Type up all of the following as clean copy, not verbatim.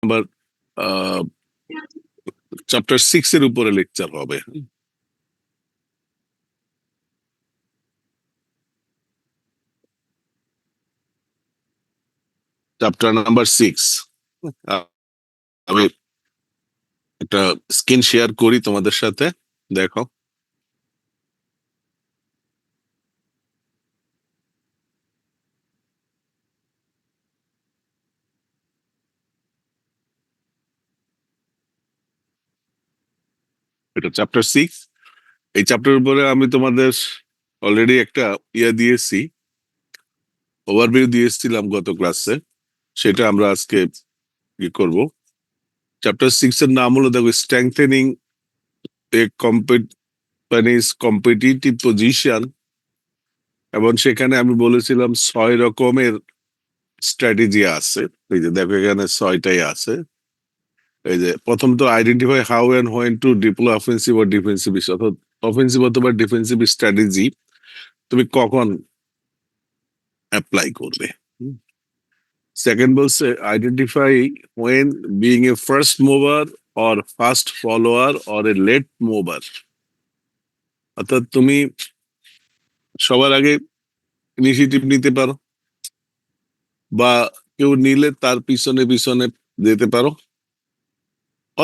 Number chapter 6 এর উপরে lecture হবে। Chapter number 6। আমি একটা স্ক্রিন শেয়ার করি তোমাদের সাথে, দেখো। এটা চ্যাপ্টার 6। এই চ্যাপ্টারের উপরে আমি তোমাদের অলরেডি একটা দিয়েছি, ওভারভিউ দিয়েছিলাম গত ক্লাসে, সেটা আমরা আজকে কি করব। চ্যাপ্টার 6 এর নাম হলো দেখো স্ট্রেংথেনিং এ কোম্পানিজ কম্পিটিটিভ পজিশন, এবং সেখানে আমি বলেছিলাম 6 রকমের স্ট্র্যাটেজি আছে। এই যে দেখো এখানে 6টাই আছে। এই যে প্রথম তো identify how and when to deploy offensive আর ডিফেন্সিভ, অর্থাৎ অফেন্সিভ অথবা ডিফেন্সিভ স্ট্র্যাটেজি তুমি কখন অ্যাপ্লাই করবে। সেকেন্ড বলছে identify when being a first mover or first follower or a late mover, অর্থাৎ তুমি সবার আগে ইনিশিয়েটিভ নিতে পারো, বা কেউ নিলে তার পিছনে পিছনে যেতে পারো,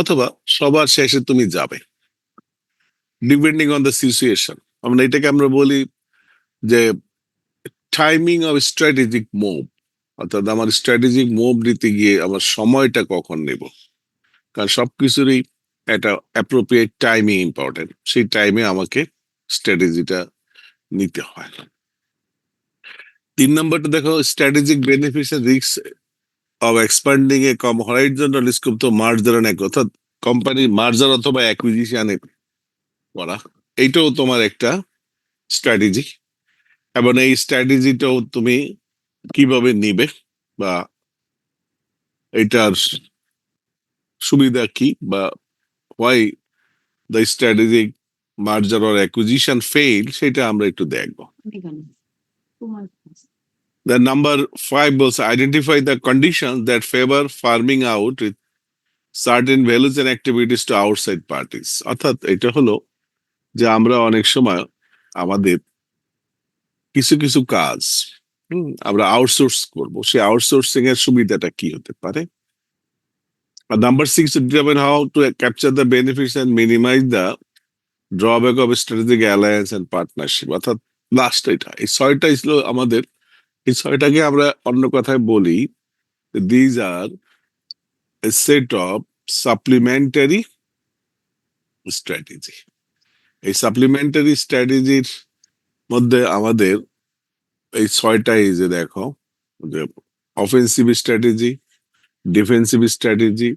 অথবা সবার শেষে তুমি যাবে, ডিপেন্ডিং অন দ্য সিচুয়েশন। আমরা এটাকে আমরা বলি যে টাইমিং অফ স্ট্র্যাটেজিক মুভ, অর্থাৎ আমার স্ট্র্যাটেজিক মুভ নিতে গিয়ে আমার সময়টা কখন নেব, কারণ সবকিছুরই একটা অ্যাপ্রোপ্রিয়েট টাইমিং ইম্পর্টেন্ট, সেই টাইমে আমাকে স্ট্র্যাটেজিটা নিতে হয়। 3 নম্বরটা দেখো strategic benefits and risk of expanding a horizontal scope, তো মার্জার অ্যান্ড অর্থাৎ কোম্পানির মার্জার অথবা অ্যাকুইজিশনে করা, এইটাও তোমার একটা স্ট্র্যাটেজি। এবং এই স্ট্র্যাটেজিটাও তুমি কিভাবে নিবে, বা এটার সুবিধা কি, বা why the strategic merger or acquisition fail, সেটা আমরা একটু দেখবো। The number 5 বলছে identify the conditions that favor farming out with certain values and activities to outside parties, অর্থাৎ এটা হলো যে আমরা অনেক সময় আমাদের কিছু কিছু কাজ আমরা আউটসোর্স করব, সেই আউটসোর্সিং এর সুবিধাটা কি হতে পারে। আর number 6 determine how to capture the benefits and minimize the drawback of strategic alliance and partnership, অর্থাৎ লাস্ট এটা, এই 6টা ছিল আমাদের। এই 6টাকে আমরা অন্য কথায় বলি these are a set of supplementary strategy। এই সাপ্লিমেন্টারি স্ট্র্যাটেজির মধ্যে আমাদের এই 6টাই, যে দেখো, যে offensive strategy, defensive strategy,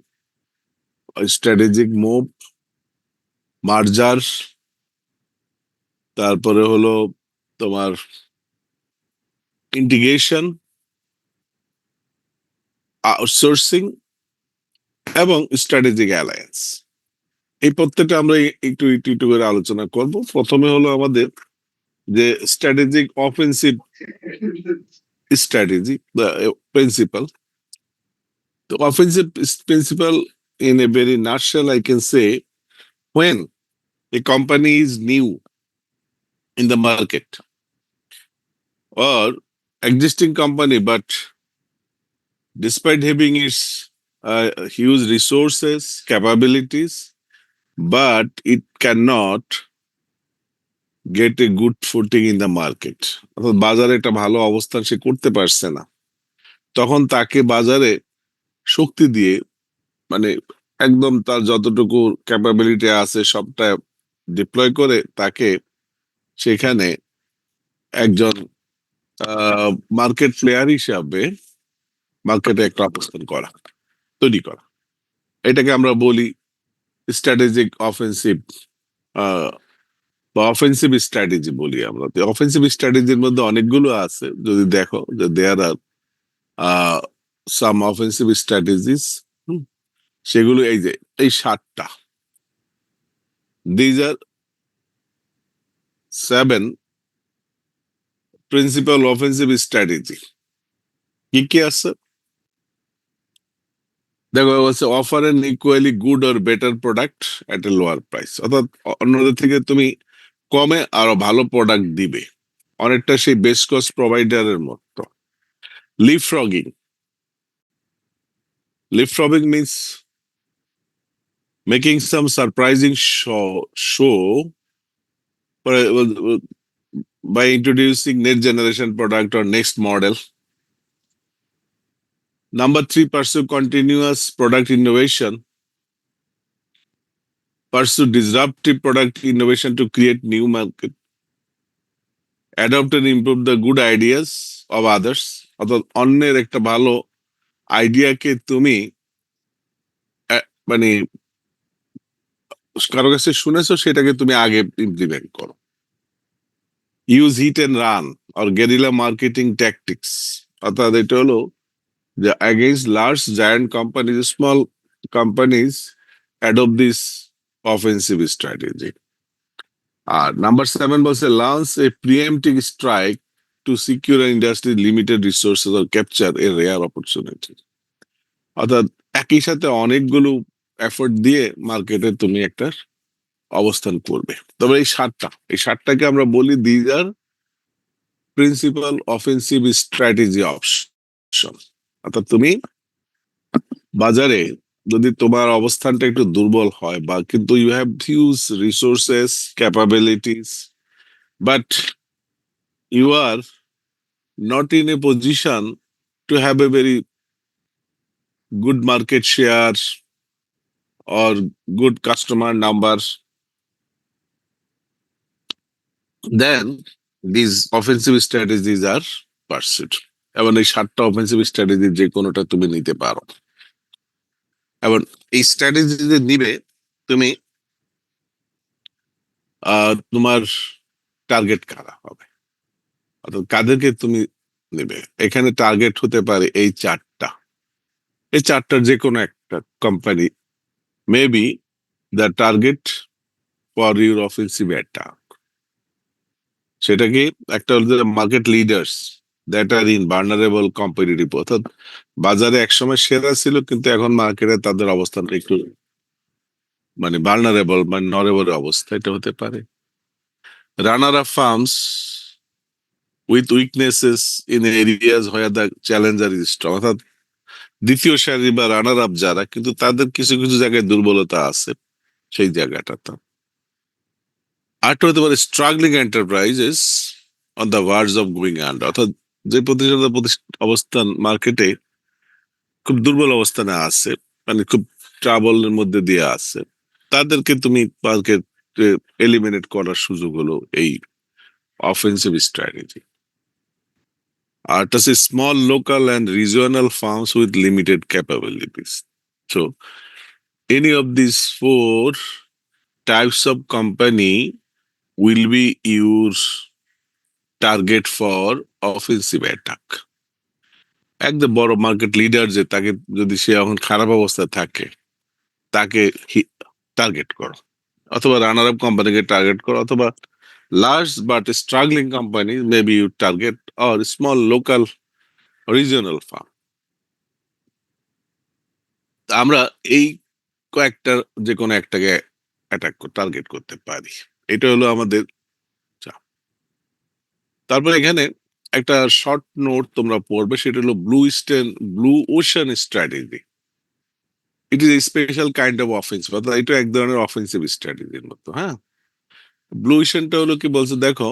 strategic move, merger, তারপরে হলো তোমার ইন্টিগ্রেশন, আউটসোর্সিং এবং স্ট্র্যাটেজিক অ্যালায়েন্স। এই প্রত্যেকটা আমরা একটু একটু একটু করে আলোচনা করব। প্রথমে হলো আমাদের যে strategic offensive strategy, the principle. The offensive principle, in a very nutshell, I can say, when a company is new in the market or existing company, but despite having its huge resources, capabilities, but it cannot get a good footing in the market, অর্থাৎ বাজারে একটা ভালো অবস্থান সে করতে পারছে না, তখন তাকে বাজারে শক্তি দিয়ে, মানে একদম তার যতটুকু ক্যাপাবিলিটি আছে সবটা ডিপ্লয় করে তাকে সেখানে একজন মার্কেট প্লেয়ার হিসাবে মার্কেটে একটা অবস্থান করা, তৈরি করা, এটাকে আমরা বলি স্ট্র্যাটেজিক অফেন্সিভ বা অফেন্সিভ স্ট্র্যাটেজি বলি আমরা। অফেন্সিভ স্ট্র্যাটেজির মধ্যে অনেকগুলো আছে, যদি দেখো যে দেয়ার আর সাম অফেন্সিভ স্ট্র্যাটেজিস, সেগুলো এই যে এই 7টা, these are 7 principal offensive strategy. কি কি আছে দেখো হচ্ছে offer an equally good or better product at a lower price, অর্থাৎ অন্যদের থেকে তুমি কমে আরো ভালো প্রোডাক্ট দিবে, অনেকটা সেই বেস্ট কস্ট প্রোভাইডারের মতো। Leapfrogging, leapfrogging means making some surprising show by introducing next generation product or next model. Number three, pursue continuous product innovation. Pursue disruptive product innovation to create new market. Adopt and improve the good ideas of others. অর্থাৎ অন্যের একটা ভালো আইডিয়াকে তুমি মানে কারো কাছে শুনেছো, সেটাকে তুমি আগে ইমপ্লিমেন্ট করো। Use hit and run or guerrilla marketing tactics, অর্থাৎ এটা হলো যে against large giant companies, small companies adopt this offensive strategy. Number seven was a launch a preemptive strike to secure an industry limited resources or capture a rare opportunity. অর্থাৎ একই সাথে অনেকগুলো effort দিয়ে মার্কেটে তুমি একটা অবস্থান করবে। তবে এই সাতটাকে আমরা বলি these R principal offensive strategy option. অর্থাৎ তুমি বাজারে যদি তোমার অবস্থানটা একটু দুর্বল হয়, বা কিন্তু you have huge resources capabilities, but you are not in a position to have a very good market share or good customer numbers, then these offensive strategies are pursued. এবং এই সাতটা অফেন্সিভ স্ট্র্যাটেজি যে কোনোটা তুমি নিতে পারো, এবং এই স্ট্র্যাটেজি যে নিবে তুমি তোমার টার্গেট কারা হবে, অর্থাৎ কাদেরকে তুমি নেবে। এখানে টার্গেট হতে পারে এই চারটার যে কোনো একটা company may be the target for your offensive attack. সেটা কি, একটা হলো market leaders that are in vulnerable competitive, অর্থাৎ বাজারে একসময় সেরা ছিল কিন্তু এখন মার্কেটে তাদের অবস্থান একটু মানে ভালনারেবল মানে নরেবল অবস্থা, এটা হতে পারে। Runner up firms with weaknesses in areas where the challenger is strong, অর্থাৎ দ্বিতীয় সারি বা রানার আপ যারা, কিন্তু তাদের কিছু কিছু জায়গায় দুর্বলতা আছে সেই জায়গাটাতে। আরেকটা হতে পারে struggling enterprises on the verge of going under, অর্থাৎ যে অবস্থান মার্কেটে খুব দুর্বল অবস্থানে আছে, মানে খুব ট্রাবলের মধ্যে দিয়ে আছে, তাদেরকে তুমি মার্কেট এলিমিনেট করার সুযোগ হলো এই অফেন্সিভ স্ট্র্যাটেজি। আর এটা হচ্ছে small local and regional firms with limited capabilities. So any of this four types of company will be your target for offensive attack. একদম বড় মার্কেট লিডার যে, তাকে যদি সে এখন খারাপ অবস্থায় থাকে তাকে টার্গেট করো, অথবা রানার আপ কোম্পানিকে টার্গেট করো, অথবা large but struggling company maybe you target or small local regional firm. আমরা এই কয়েকটা যে কোনো একটাকে টার্গেট করতে পারি, এটা হলো আমাদের। তারপর এখানে একটা শর্ট নোট তোমরা পড়বে, সেটা হলো blue ocean strategy. It is a special kind of offensive, অর্থাৎ এটা এক ধরনের অফেন্সিভ স্ট্র্যাটেজির মতো। হ্যাঁ, ব্লু ওশানটা হলো কি বলছে দেখো,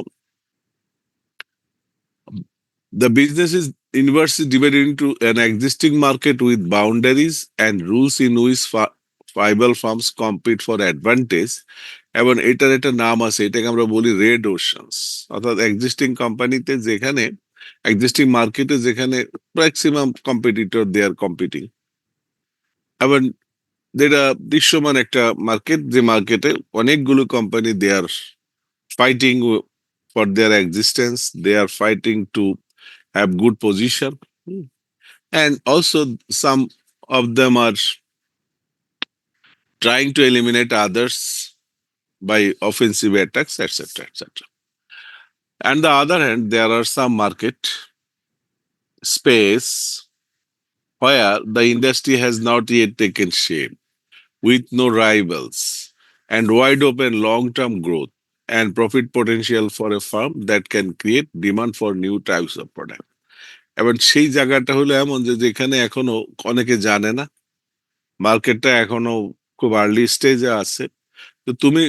the business is inversely divided into an existing market with boundaries and rules in which rival firms compete for advantage, এবং এটার একটা নাম আছে, এটাকে আমরা বলি রেড ওশানস। অর্থাৎ এক্সিস্টিং কোম্পানিতে যেখানে এক্সিস্টিং মার্কেটে যেখানে maximum competitor they are competing, এবং যেটা দৃশ্যমান একটা মার্কেট, যে মার্কেটে অনেকগুলো company they are fighting for their existence, they are fighting to have good position, and also some of them are trying to eliminate others by offensive attacks, etc., etc. On the other hand, there are some market space where the industry has not yet taken shape, with no rivals and wide open long term growth and profit potential for a firm that can create demand for new types of product. এবার সেই জায়গাটা হলো এমন যে যেখানে এখনো অনেকে জানে না, মার্কেটটা এখনো খুব আর্লি স্টেজে আছে। তো তুমি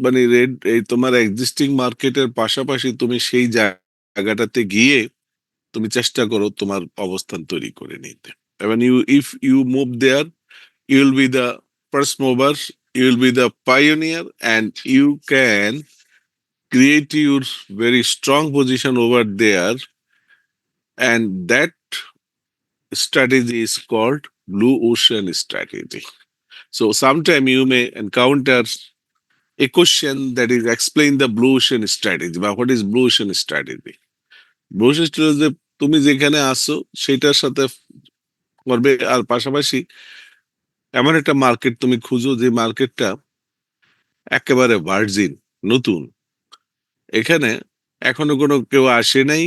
মানে রেড এই তোমার এক্সিস্টিং মার্কেটের পাশাপাশি তুমি সেই জায়গাটাতে গিয়ে তুমি চেষ্টা করো তোমার অবস্থান তৈরি করে নিতে। এবং if you move there, you will be the first mover, you will be the pioneer, and you can create your very strong position over there. And that strategy is called blue ocean strategy. So sometime you may encounter a question that is explain the blue ocean strategy. But what is blue ocean strategy? Blue ocean strategy তুমি যেখানে আসো সেটার সাথে করবে, আর পাশাপাশি এমন একটা market তুমি খুঁজো যে মার্কেটটা একেবারে ভার্জিন, নতুন, এখানে এখনো কোনো কেউ আসে নাই।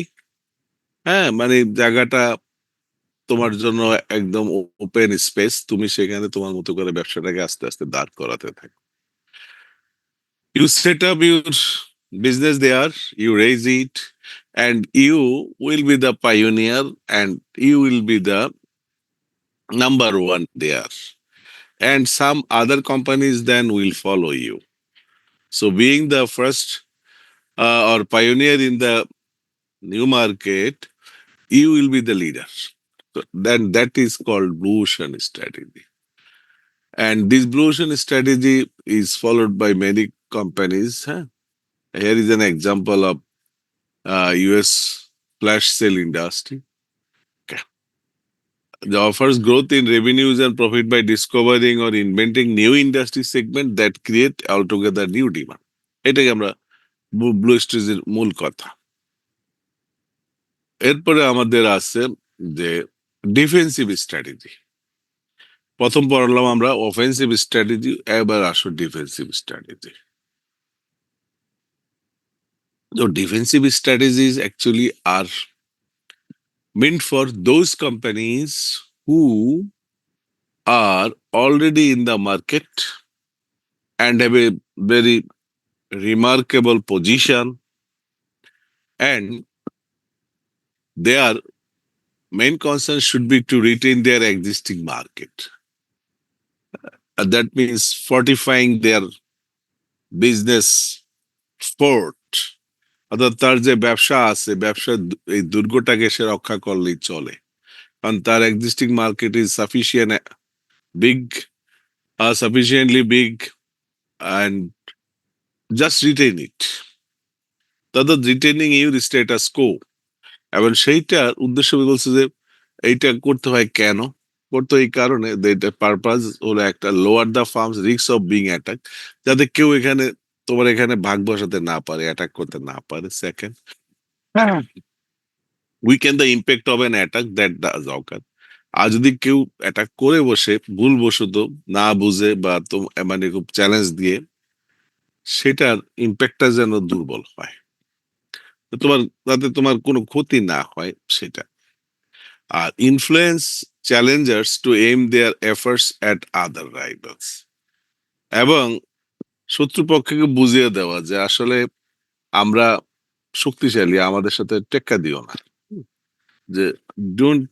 হ্যাঁ, মানে জায়গাটা তোমার জন্য একদম ওপেন স্পেস, তুমি সেখানে তোমার মতো করে ব্যবসাটাকে আস্তে আস্তে দাঁড় করাতে থাকো। You set up your business there, you raise it, and you will be the pioneer, and you will be the number one there, and some other companies then will follow you. So being the first or pioneer in the new market, you will be the leader. So then that is called blue ocean strategy. And this blue ocean strategy is followed by many companies. Huh? Here is an example of US flash sale industry. Okay. The offers growth in revenues and profit by discovering or inventing new industry segment that create altogether new demand. এটাকে আমরা blue স্ট্রিজের মূল কথা। এরপরে আমাদের আছে যে defensive strategy. প্রথম পড়লাম আমরা অফেন্সিভ স্ট্র্যাটেজি, এবার আসো defensive strategy. So defensive strategies actually are meant for those companies who are already in the market and have a very remarkable position, and their main concern should be to retain their existing market. That means fortifying their business fort. অর্থাৎ তার যে ব্যবসা আছে, ব্যবসার এই দুর্গটাকে সে রক্ষা করলেই চলে, কারণ তার existing market is sufficiently big, and just retain it. তাদের রিটেনিং ইউর স্ট্যাটাস কো। এবং সেইটার উদ্দেশ্য বলছে যে এইটা করতে হয় কেন, করতে এই কারণে পারপাস হলো একটা lower the firm's risk of being attack, যাতে কেউ এখানে তোমার এখানে ভাগ বসাতে না পারে, অ্যাটাক করতে না পারে। Second, weaken the impact of an attack that does occur. আর যদি কেউ অ্যাটাক করে বসে ভুলবশত, না বুঝে বা মানে খুব চ্যালেঞ্জ দিয়ে, সেটার ইম্প্যাক্টটা যেন দুর্বল হয়, তোমার যাতে তোমার কোনো ক্ষতি না হয় সেটা। আর influence challengers to aim their efforts at other rivals, এবং শত্রুপক্ষকে বুঝিয়ে দেওয়া যে আসলে আমরা শক্তিশালী, আমাদের সাথে টেক্কা দিও না, যে ডোন্ট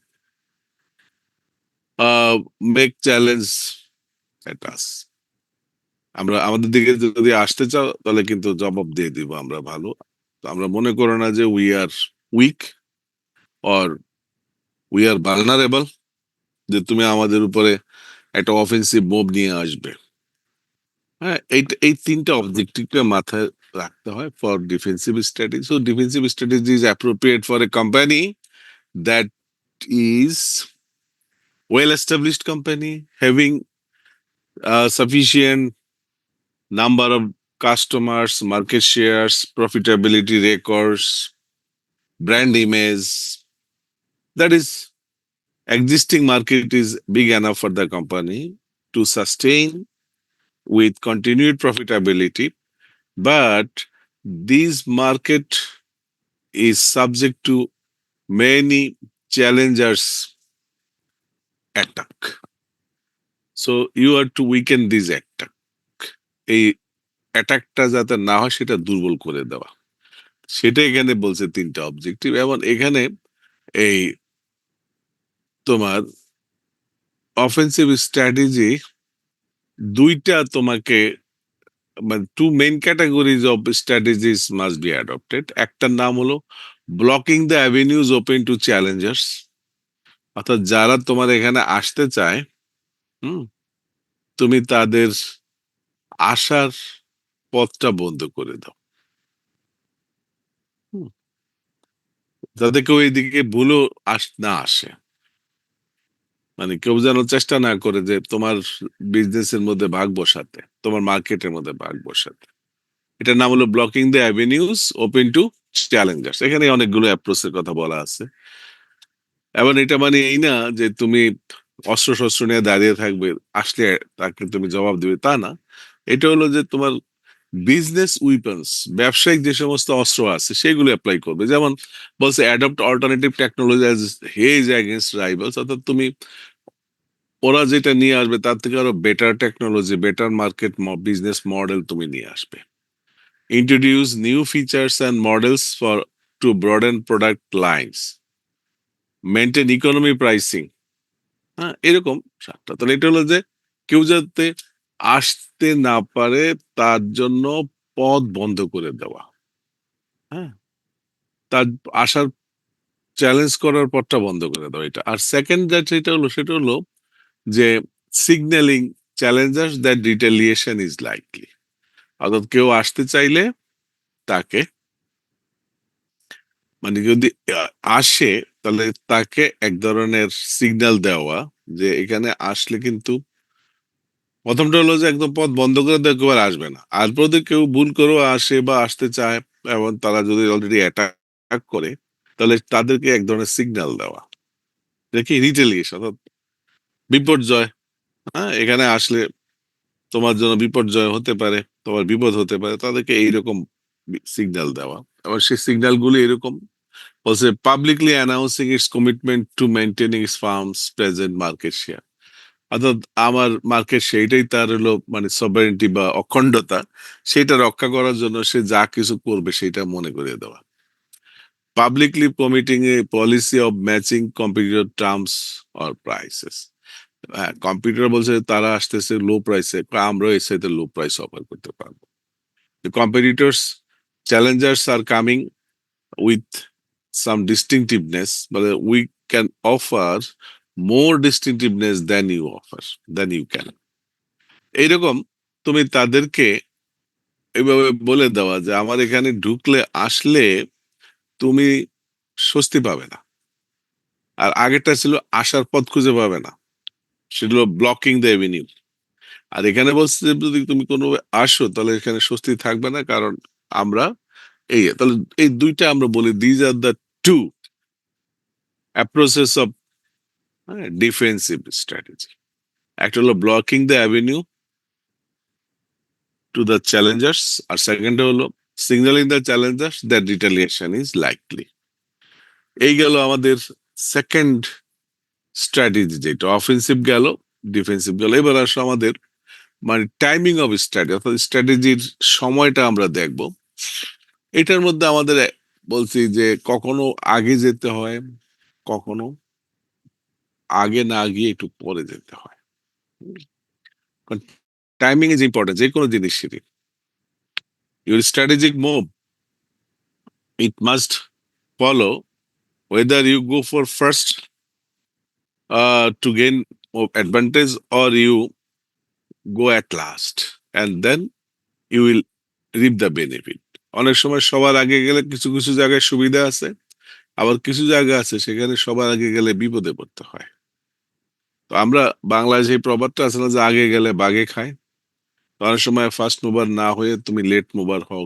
মেক চ্যালেঞ্জ এট আস। আমরা আমাদের দিকে যদি আসতে চাও তাহলে কিন্তু জবাব দিয়ে দিব আমরা ভালো। আমরা মনে করো না যে we are weak or we are vulnerable, যে তুমি আমাদের উপরে একটা অফেন্সিভ মুভ নিয়ে আসবে। হ্যাঁ, এই তিনটা অবজেক্টিভকে মাথায় রাখতে হয় for defensive strategy. So defensive strategy is appropriate for a company that is well established company, having sufficient number of customers, market shares, profitability records, brand image. That is, existing market is big enough for the company to sustain with continued profitability, but this market is subject to many challengers attack. So you are to weaken this attack. এই অ্যাটাকটা যাতে না হয় সেটা দুর্বল করে দেওয়া, সেটা এখানে বলছে তিনটা অবজেক্টিভ। এবং এখানে এই তোমার অফেন্সিভ স্ট্র্যাটেজি দুইটা তোমাকে, মানে two main categories of strategies must be adopted. একটার নাম হলো blocking the avenues open to challengers, অর্থাৎ যারা তোমার এখানে আসতে চায়, হুম, তুমি তাদের আসার পথটা বন্ধ করে দাও। হুম, যাতে কেউ এইদিকে ভুলও না আসে, মানে কেউ যেন চেষ্টা না করে যে তোমার বিজনেসের মধ্যে ভাগ বসাতে, তোমার মার্কেটের মধ্যে ভাগ বসাতে। এটার নাম হলো blocking the avenues open to Challengers. এখানে অনেকগুলো অ্যাপ্রোচের কথা বলা আছে। এবং এটা মানে এই না যে তুমি অস্ত্র শস্ত্র নিয়ে দাঁড়িয়ে থাকবে, আসলে তাকে তুমি জবাব দিবে, তা না। এটা হলো যে তোমার বিজনেস উইপন্স, ব্যবসায়িক যে সমস্ত অস্ত্র আছে সেগুলো অ্যাপ্লাই করবে। যেমন বলছে adopt alternative technology as hedge against rivals, অর্থাৎ তুমি ওরা যেটা নিয়ে আসবে তার থেকে আরো better technology, better market business model তুমি নিয়ে আসবে। Introduce new features and models for to broaden product lines, maintain economy pricing. হ্যাঁ, এরকম সাতটা। তাহলে এটা হলো যে কেউ যাতে আসতে না পারে তার জন্য পথ বন্ধ করে দেওয়া। হ্যাঁ, তার আসার চ্যালেঞ্জ করার পথটা বন্ধ করে দেওয়া এটা। আর সেকেন্ড যেটা হলো সেটা হলো যে signalling Challengers that retaliation is likely, অর্থাৎ কেউ আসতে চাইলে তাকে, মানে যদি আসে তাহলে তাকে এক ধরনের সিগন্যাল দেওয়া যে এখানে আসলে কিন্তু, প্রথমটা হলো যে একদম পথ বন্ধ করে দিয়ে একেবারে আসবে না। আর যদি কেউ ভুল করেও আসে বা আসতে চায় এবং তারা যদি অলরেডি অ্যাটাক করে, তাহলে তাদেরকে এক ধরনের সিগন্যাল দেওয়া, দেখি রিটেলিয়েশন অর্থাৎ বিপর্যয়। হ্যাঁ, এখানে আসলে তোমার জন্য বিপর্যয় হতে পারে, তোমার বিপদ হতে পারে, তাদেরকে এইরকম সিগন্যাল দেওয়া। আবার সেই সিগন্যাল গুলি এরকম বলছে publicly announcing its commitment to maintaining its firms present market share, অর্থাৎ আমার মার্কেট সেইটাই তার হলো মানে সভারেন্টি বা অখণ্ডতা, সেটা রক্ষা করার জন্য সে যা কিছু করবে সেটা মনে করিয়ে দেওয়া। Publicly committing A policy of matching competitor terms or prices. হ্যাঁ, কম্পিউটার বলছে তারা আসতেছে লো প্রাইসে, আমরাও এর সাথে লো প্রাইস অফার করতে পারবো। Competitors challengers are coming with some distinctiveness, মানে we can offer more distinctiveness than you can. এইরকম তুমি তাদেরকে এইভাবে বলে দেওয়া যে আমার এখানে ঢুকলে আসলে তুমি স্বস্তি পাবে না। আর আগেরটা ছিল আসার পথ খুঁজে পাবে না, সেগুলো ব্লকিং দ্য এভিনিউ। আর এখানে বলছে যে যদি তুমি কোনো আসো তাহলে এখানে স্বস্তি থাকবে না, কারণ আমরা এই, তাহলে এই দুইটা আমরা বলি these are the two approaches of defensive strategy. একটা হলো blocking the avenue to the challengers, আর সেকেন্ড হলো signaling the challengers that retaliation is likely. এই গেল আমাদের সেকেন্ড স্ট্র্যাটেজি, যেটা অফেন্সিভ গেল, ডিফেন্সিভ গেল। এবার আসো আমাদের মানে টাইমিং অফ স্ট্র্যাটেজি, অর্থাৎ স্ট্র্যাটেজির সময়টা আমরা দেখব। এটার মধ্যে আমাদের বলছি যে কখনো আগে যেতে হয়, কখনো আগে না গিয়ে একটু পরে যেতে হয়। টাইমিং ইজ ইম্পর্টেন্ট যে কোনো জিনিসেরই। Your strategic move, it must follow whether you go for first to gain advantage or you go at last and then you will reap the benefit. অনেক সময় সবার আগে গেলে কিছু কিছু জায়গায় সুবিধা আছে, আবার কিছু জায়গা আছে সেখানে সবার আগে গেলে বিপদে পড়তে হয়। তো আমরা বাংলায় যে প্রবাদটা আছে না যে আগে গেলে বাগে খায়, তো অনেক সময় ফার্স্ট মুভার না হয়ে তুমি লেট মুভার হও,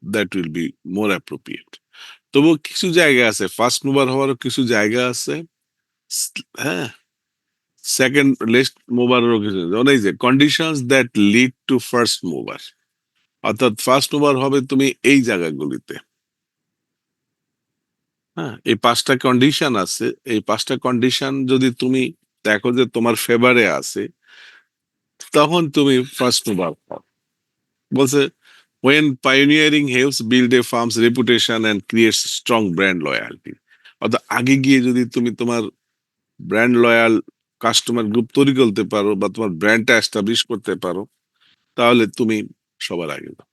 that will be more appropriate. তবু কিছু জায়গা আছে ফার্স্ট মুভার হওয়ারও কিছু জায়গা আছে, হ্যাঁ, সেকেন্ড লিস্ট মুভারেরও কিছু, অনেক যে conditions that lead to first mover, অর্থাৎ ফার্স্ট মুভার হবে তুমি এই জায়গাগুলিতে। হ্যাঁ, এই পাঁচটা কন্ডিশন আছে, এই পাঁচটা কন্ডিশন যদি তুমি দেখো যে তোমার ফেভারে আছে, তখন তুমি ফার্স্ট মুভার হও। বলছে when pioneering helps build a firm's reputation and creates strong brand loyalty, অর্থাৎ আগে গিয়ে যদি তুমি তোমার ব্র্যান্ড লয়াল কাস্টমার গ্রুপ তৈরি করতে পারো বা তোমার ব্র্যান্ডটা এস্টাবলিশ করতে পারো, তাহলে তুমি সবার আগে যাও।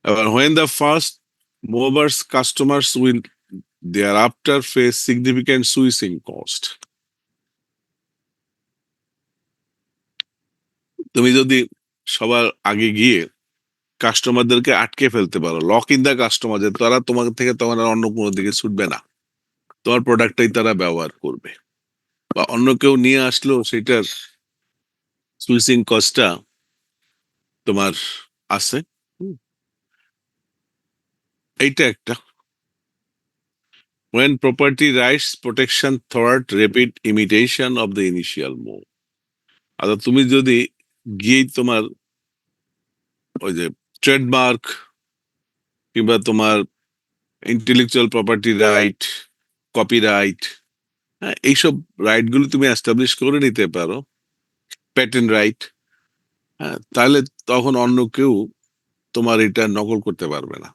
এবার when the first movers customers will thereafter face significant switching cost, তুমি যদি সবার আগে গিয়ে কাস্টমারদেরকে আটকে ফেলতে পারো, লক ইন দা কাস্টমার, যে তারা তোমার থেকে তখন আর অন্য কোনো দিকে ছুটবে না, তোমার প্রোডাক্টটাই তারা ব্যবহার করবে, বা অন্য কেউ নিয়ে আসলেও সেটার সুইচিং কস্টটা তোমার আছে। হুম, এইটা একটা। when property rights protection thwart rapid imitation of the initial move, অর্থাৎ তুমি যদি গিয়ে তোমার ওই যে ট্রেডমার্ক কিংবা তোমার ইন্টেলেকচুয়াল প্রপার্টি রাইট, কপিরাইট, হ্যাঁ, এইসব রাইট গুলো তুমি এস্টাবলিশ করে নিতে পারো, প্যাটেন্ট রাইট, হ্যাঁ, তাহলে তখন অন্য কেউ তোমার এটা নকল করতে পারবে না।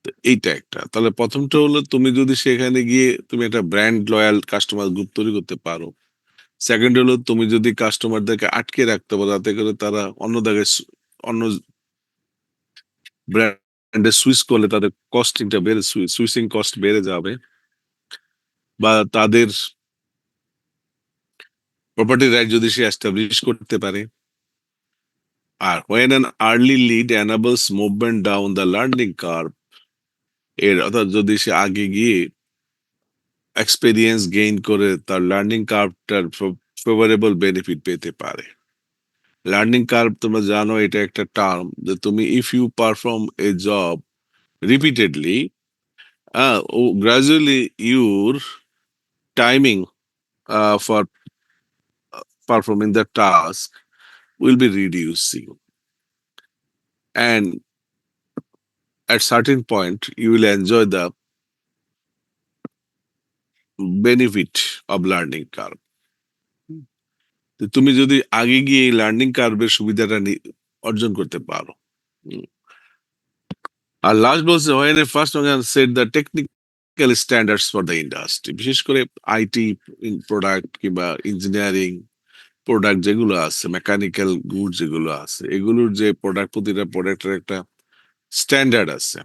তো এইটা একটা। তাহলে প্রথমটা হলো তুমি যদি সেখানে গিয়ে তুমি একটা ব্র্যান্ড লয়াল কাস্টমার গ্রুপ তৈরি করতে পারো। সেকেন্ড হলো তুমি যদি কাস্টমারদেরকে আটকে রাখতে পারো, যাতে করে তারা অন্য জায়গায় অন্য ব্র্যান্ডে সুইচ করলে তাদের কস্টিংটা বেড়ে, সুইচিং কস্ট বেড়ে যাবে, বা তাদের প্রপার্টি রাইট যদি সে এস্টাবলিশ করতে পারে। আর when an early lead enables movement down the learning curve, এর অর্থাৎ যদি সে আগে গিয়ে এক্সপেরিয়েন্স গেইন করে তার লার্নিং কার্ভটার ফেভারেবল বেনিফিট পেতে পারে। লার্নিং কার্ভ তোমরা জানো, এটা একটা টার্ম যে তুমি if you perform a job repeatedly, gradually your timing for performing the task will be reducing, and at certain point you will enjoy the benefit of learning curve. তো তুমি যদি আগে গিয়ে এই লার্নিং কার্ভের সুবিধাটা অর্জন করতে পারো। আর লাস্ট বলছে when a first organ set the technical standards for the industry, বিশেষ করে আইটি প্রোডাক্ট কিংবা ইঞ্জিনিয়ারিং প্রোডাক্ট যেগুলো আছে, মেকানিক্যাল গুড যেগুলো আছে, এগুলোর যে প্রোডাক্ট, প্রতিটা প্রোডাক্টের একটা স্ট্যান্ডার্ড আছে।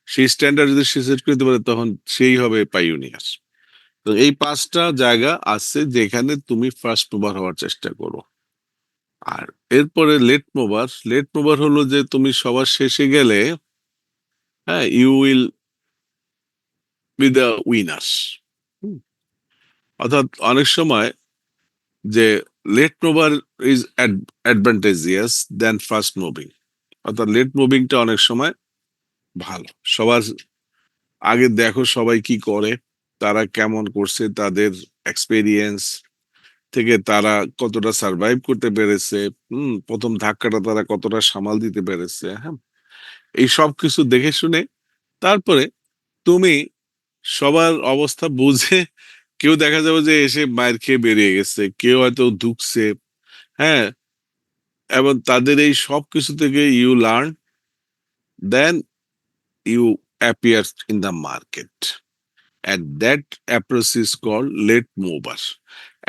সেই স্ট্যান্ডার্ড যদি সে সেট করতে পারে, তখন সেই হবে পাইওনিয়ার। তো এই পাঁচটা জায়গা আছে যেখানে তুমি ফার্স্ট মুভার হওয়ার চেষ্টা করো। আর এরপরে লেট মুভার হলো যে তুমি সবার শেষে গেলে, হ্যাঁ, you will be the winners. অর্থাৎ অনেক সময় যে late mover is advantageous than first moving, অর্থাৎ লেট মুভিংটা অনেক সময় ভালো। সবার আগে দেখো সবাই কি করে, তারা কেমন করছে, তাদের এক্সপেরিয়েন্স থেকে তারা কতটা সার্ভাইভ করতে পেরেছে, প্রথম ধাক্কাটা তারা কতটা সামাল দিতে পেরেছে, হ্যাঁ, এই সব কিছু দেখে শুনে তারপরে তুমি সবার অবস্থা বুঝে, কেউ দেখা যাবে যে এসে মায়ের খেয়ে বেরিয়ে গেছে, কেউ হয়তো ঢুকছে, হ্যাঁ, এবং তাদের এই সব কিছু থেকে you learn, then you appear in the market, and that approach is called late mover.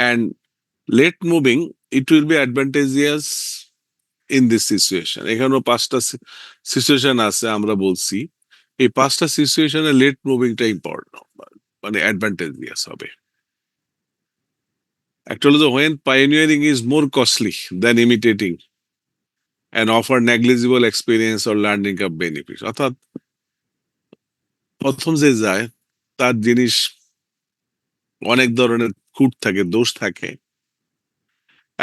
And late moving, it will be advantageous in this situation. এখানেও পাঁচটা সিচুয়েশন আছে আমরা বলছি, এই পাঁচটা সিচুয়েশনে লেট মুভিংটা ইম্পর্টেন্ট, মানে অ্যাডভান্টেজিয়াস হবে। একটা হলো যে when pioneering is more costly than imitating and offer negligible experience or learning of benefits, অর্থাৎ প্রথম যে যায় তার জিনিস অনেক ধরনের খুঁত থাকে, দোষ থাকে,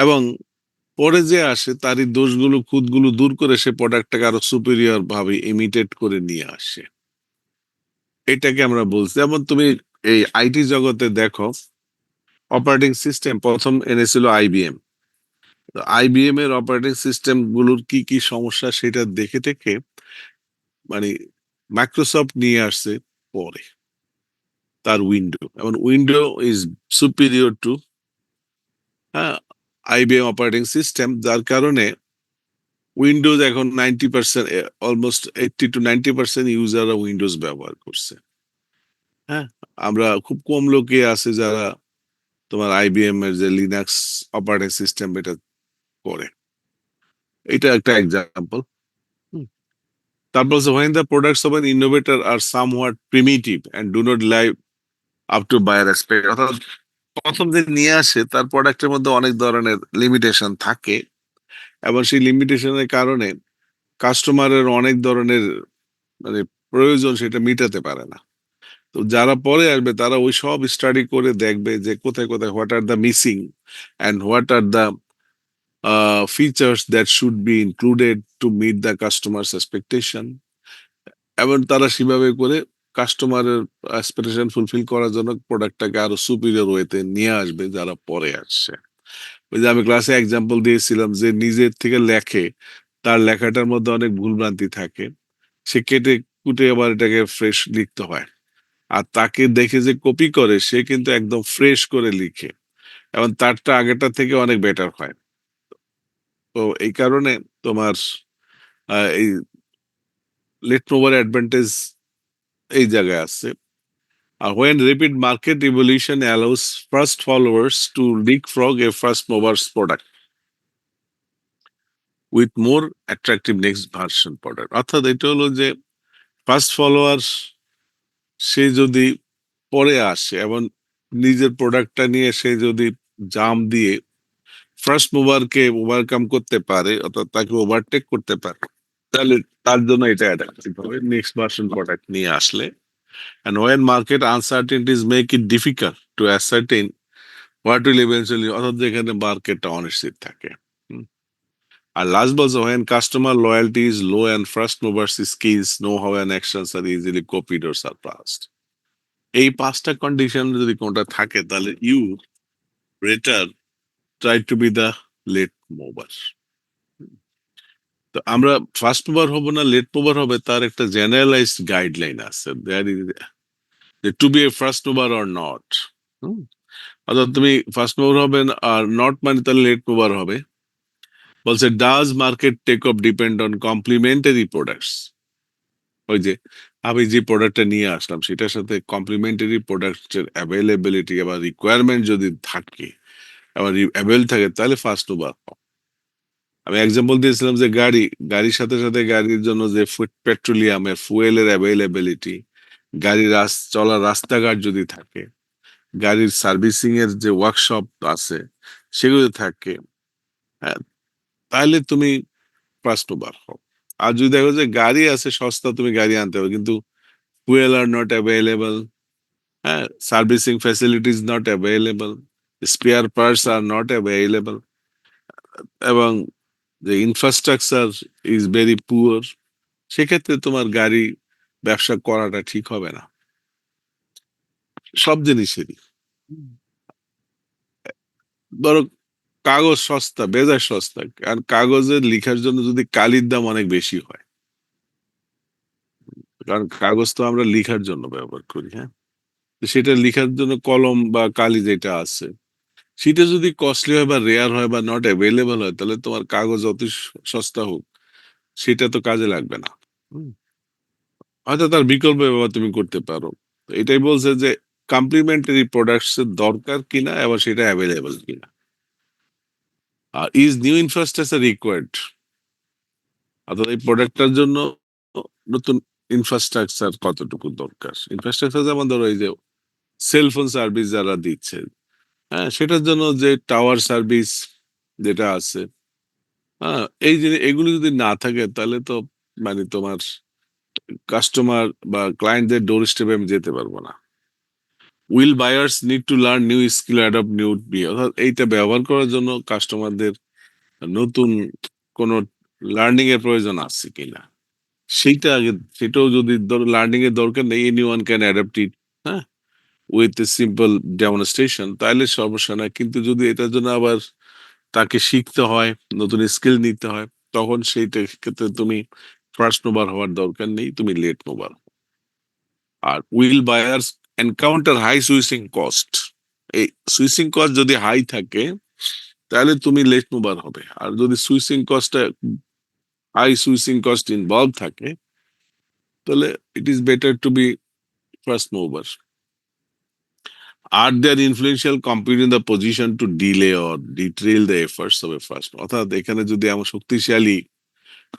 এবং পরে যে আসে তারই দোষগুলো, খুঁতগুলো দূর করে সে প্রোডাক্টটাকে আরো সুপিরিয়র ভাবে ইমিটেট করে নিয়ে আসে। এটাকে আমরা বলছি। যেমন তুমি এই আইটি জগতে দেখো, অপারেটিং সিস্টেম প্রথম এনেছিল আইবিএম। আইবিএম এর অপারেটিং সিস্টেম গুলোর কি কি সমস্যা সেটা দেখে দেখে মানে মাইক্রোসফট নিয়ে আসছে পরে। তার উইন্ডো, এবং উইন্ডো ইজ সুপিরিয়র টু হ্যাঁ আইবিএম অপারেটিং সিস্টেম, যার কারণে উইন্ডোজ এখন 90%, অলমোস্ট 80 to 90% ইউজাররা উইন্ডোজ ব্যবহার করছে। হ্যাঁ, আমরা খুব কম লোকে আছে যারা তোমার আইবিএম এর যে লিনাক্স অপারেটিং সিস্টেম এটা করে। এটা একটা এক্সাম্পল। তারপর when the products of an innovator are somewhat primitive and do not live up to buyer expect, অর্থাৎ প্রথম যে নিয়ে আসে তার প্রোডাক্টের মধ্যে অনেক ধরনের লিমিটেশন থাকে, এবং সেই লিমিটেশনের কারণে কাস্টমারের অনেক ধরনের মানে প্রয়োজন সেটা মিটাতে পারে না। তো যারা পরে আসবে তারা ওই সব স্টাডি করে দেখবে যে কোথায় কোথায় what are the missing and what are the features that should be included to meet the customers expectation, এবং তারা সেভাবে করে কাস্টমারের এক্সপেকটেশন ফুলফিল করার জন্য প্রোডাক্টটাকে আরো সুপিরিয়র ওয়েতে নিয়ে আসবে যারা পরে আসছে। ওই যে আমি ক্লাসে এক্সাম্পল দিয়েছিলাম যে নিজের থেকে লেখে, তার লেখাটার মধ্যে অনেক ভুলভ্রান্তি থাকে, সে কেটে কুটে আবার এটাকে ফ্রেশ লিখতে হয়। আর তাকে দেখে যে কপি করে সে কিন্তু একদম ফ্রেশ করে লিখে, এবং তারটা আগেরটা থেকে অনেক বেটার হয়। তো এই কারণে তোমার এই লেট মোভার অ্যাডভান্টেজ এই জায়গায় আছে। আর when rapid market evolution allows first followers to leapfrog a first mover's product with more attractive next version product, অর্থাৎ এটা হলো যে ফার্স্ট ফলোয়ার সে যদি পরে আসে এবং নিজের প্রোডাক্টটা নিয়ে সে যদি জাম দিয়ে ফার্স্ট মুভারকে ওভারকাম করতে পারে, অর্থাৎ তাকে ওভারটেক করতে পারে, তাহলে তার জন্য এটা অ্যাট্রাক্টিভ হবে নেক্সট ভার্সন প্রোডাক্ট নিয়ে আসলে। And when market uncertainties make it difficult to ascertain what will eventually, অর্থাৎ যেখানে মার্কেটটা অনিশ্চিত থাকে। হুম। আর লাস্ট বলছে when customer loyalty is low and first movers skills, know-how and actions are easily copied or surpassed, এই পাঁচটা কন্ডিশন যদি কোনটা থাকে তাহলে you better try to be the late mover. তো আমরা ফার্স্ট মুভার হব না লেট মুভার হবে তার একটা জেনারেলাইজড গাইডলাইন আছে, that is to be a first mover or not. অর্থাৎ তুমি ফার্স্ট মুভার হবে আর নট মানে তাহলে লেট মুভার হবে। বলছে does market take off depend on complementary products, ওই যে আমি যে প্রোডাক্টটা নিয়ে আসলাম সেটার সাথে কমপ্লিমেন্টারি প্রোডাক্টের অ্যাভেলেবিলিটি বা রিকোয়ারমেন্ট যদি থাকে, আবার অ্যাভেল থাকে, তাহলে ফার্স্ট মুভার। আমি এক্সাম্পল দিয়েছিলাম যে গাড়ির সাথে সাথে গাড়ির জন্য যে পেট্রোলিয়ামের ফুয়েলের অ্যাভেলেবিলিটি, গাড়ির চলার রাস্তাঘাট যদি থাকে, গাড়ির সার্ভিসিং এর যে ওয়ার্কশপ আছে সেগুলো থাকে, হ্যাঁ, তাহলে তুমি ফার্স্ট মুভার হও। আর যদি দেখো যে গাড়ি আছে সস্তা, তুমি গাড়ি আনতে হবে কিন্তু ফুয়েল আর নট অ্যাভেলেবল, হ্যাঁ, servicing facilities not available, spare parts are not available, এবং যে ইনফ্রাস্ট্রাকচার ইজ ভেরি পুয়ার, সেক্ষেত্রে তোমার গাড়ি ব্যবসা করাটা ঠিক হবে না। সব জিনিসেরই ধরো কাগজ সস্তা, বেজায় সস্তা, আর কাগজের লিখার জন্য যদি কালির দাম অনেক বেশি হয়, কারণ কাগজ তো আমরা লিখার জন্য ব্যবহার করি, হ্যাঁ, তো সেটা লিখার জন্য কলম বা কালি যেটা আছে সেটা যদি কস্টলি হয় বা রেয়ার হয় বা নট অ্যাভেলেবল হয়, তাহলে তোমার কাগজ অত সস্তা হোক সেটা তো কাজে লাগবে না। হুম। হয়তো তার বিকল্প ব্যবহার তুমি করতে পারো। তো এটাই বলছে যে কমপ্লিমেন্টারি প্রোডাক্টস এর দরকার কিনা এবং সেটা অ্যাভেলেবল কিনা। আর ইজ নিউ ইনফ্রাস্ট্রাকচার রিকোয়ার্ড, অর্থাৎ এই প্রোডাক্টটার জন্য নতুন ইনফ্রাস্ট্রাকচার কতটুকু দরকার। ইনফ্রাস্ট্রাকচার যেমন ধরো এই যে সেলফোন সার্ভিস যারা দিচ্ছে, হ্যাঁ, সেটার জন্য যে টাওয়ার সার্ভিস যেটা আছে, হ্যাঁ, এই যে এগুলো যদি না থাকে তাহলে তো মানে তোমার কাস্টমার বা ক্লায়েন্টদের ডোর স্টেপে আমি যেতে পারবো না। Will buyers need to learn new skill adopt new be, অর্থাৎ এইটা ব্যবহার করার জন্য কাস্টমারদের নতুন কোন লার্নিং এর প্রয়োজন আছে কিনা সেইটা আগে, সেটাও যদি লার্নিং এর দরকার নেই, এনি ওয়ান ক্যান অ্যাডাপ্ট ইট, হ্যাঁ, উইথ এ সিম্পল ডেমনস্ট্রেশন, তাহলে সমস্যা নাই। কিন্তু যদি এটার জন্য আবার তাকে শিখতে হয়, নতুন স্কিল নিতে হয়, তখন সেইটা ক্ষেত্রে তুমি ফার্স্ট মুভার হওয়ার দরকার নেই, তুমি লেট মুভার। আর will buyers encounter high switching cost. এই সুইচিং কস্ট যদি হাই থাকে তাহলে তুমি লেট মুভার হবে, আর যদি সুইচিং কস্টটা হাই সুইচিং কস্ট ইনভলভ থাকে তাহলে it is better to be first mover. আর there influential compute in the position to delay or detail the efforts of a first, অর্থাৎ এখানে যদি আমার শক্তিশালী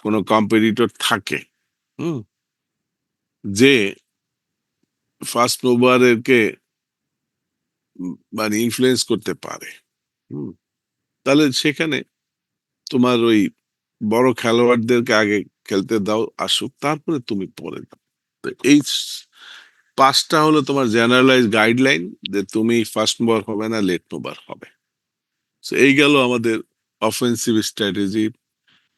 কোনো কম্পিটিটর থাকে, হুম, যে ফার্স্ট মুভারকে মানে ইনফ্লুয়েন্স করতে পারে, হুম, তাহলে সেখানে তোমার ওই বড় খেলোয়াড়দেরকে আগে খেলতে দাও, আসুক, তারপরে তুমি পরে দাও। তো এই পাঁচটা হলো তোমার জেনারেলাইজ গাইডলাইন যে তুমি ফার্স্ট মুভার হবে না লেট মুভার হবে। তো এই গেল আমাদের offensive strategy,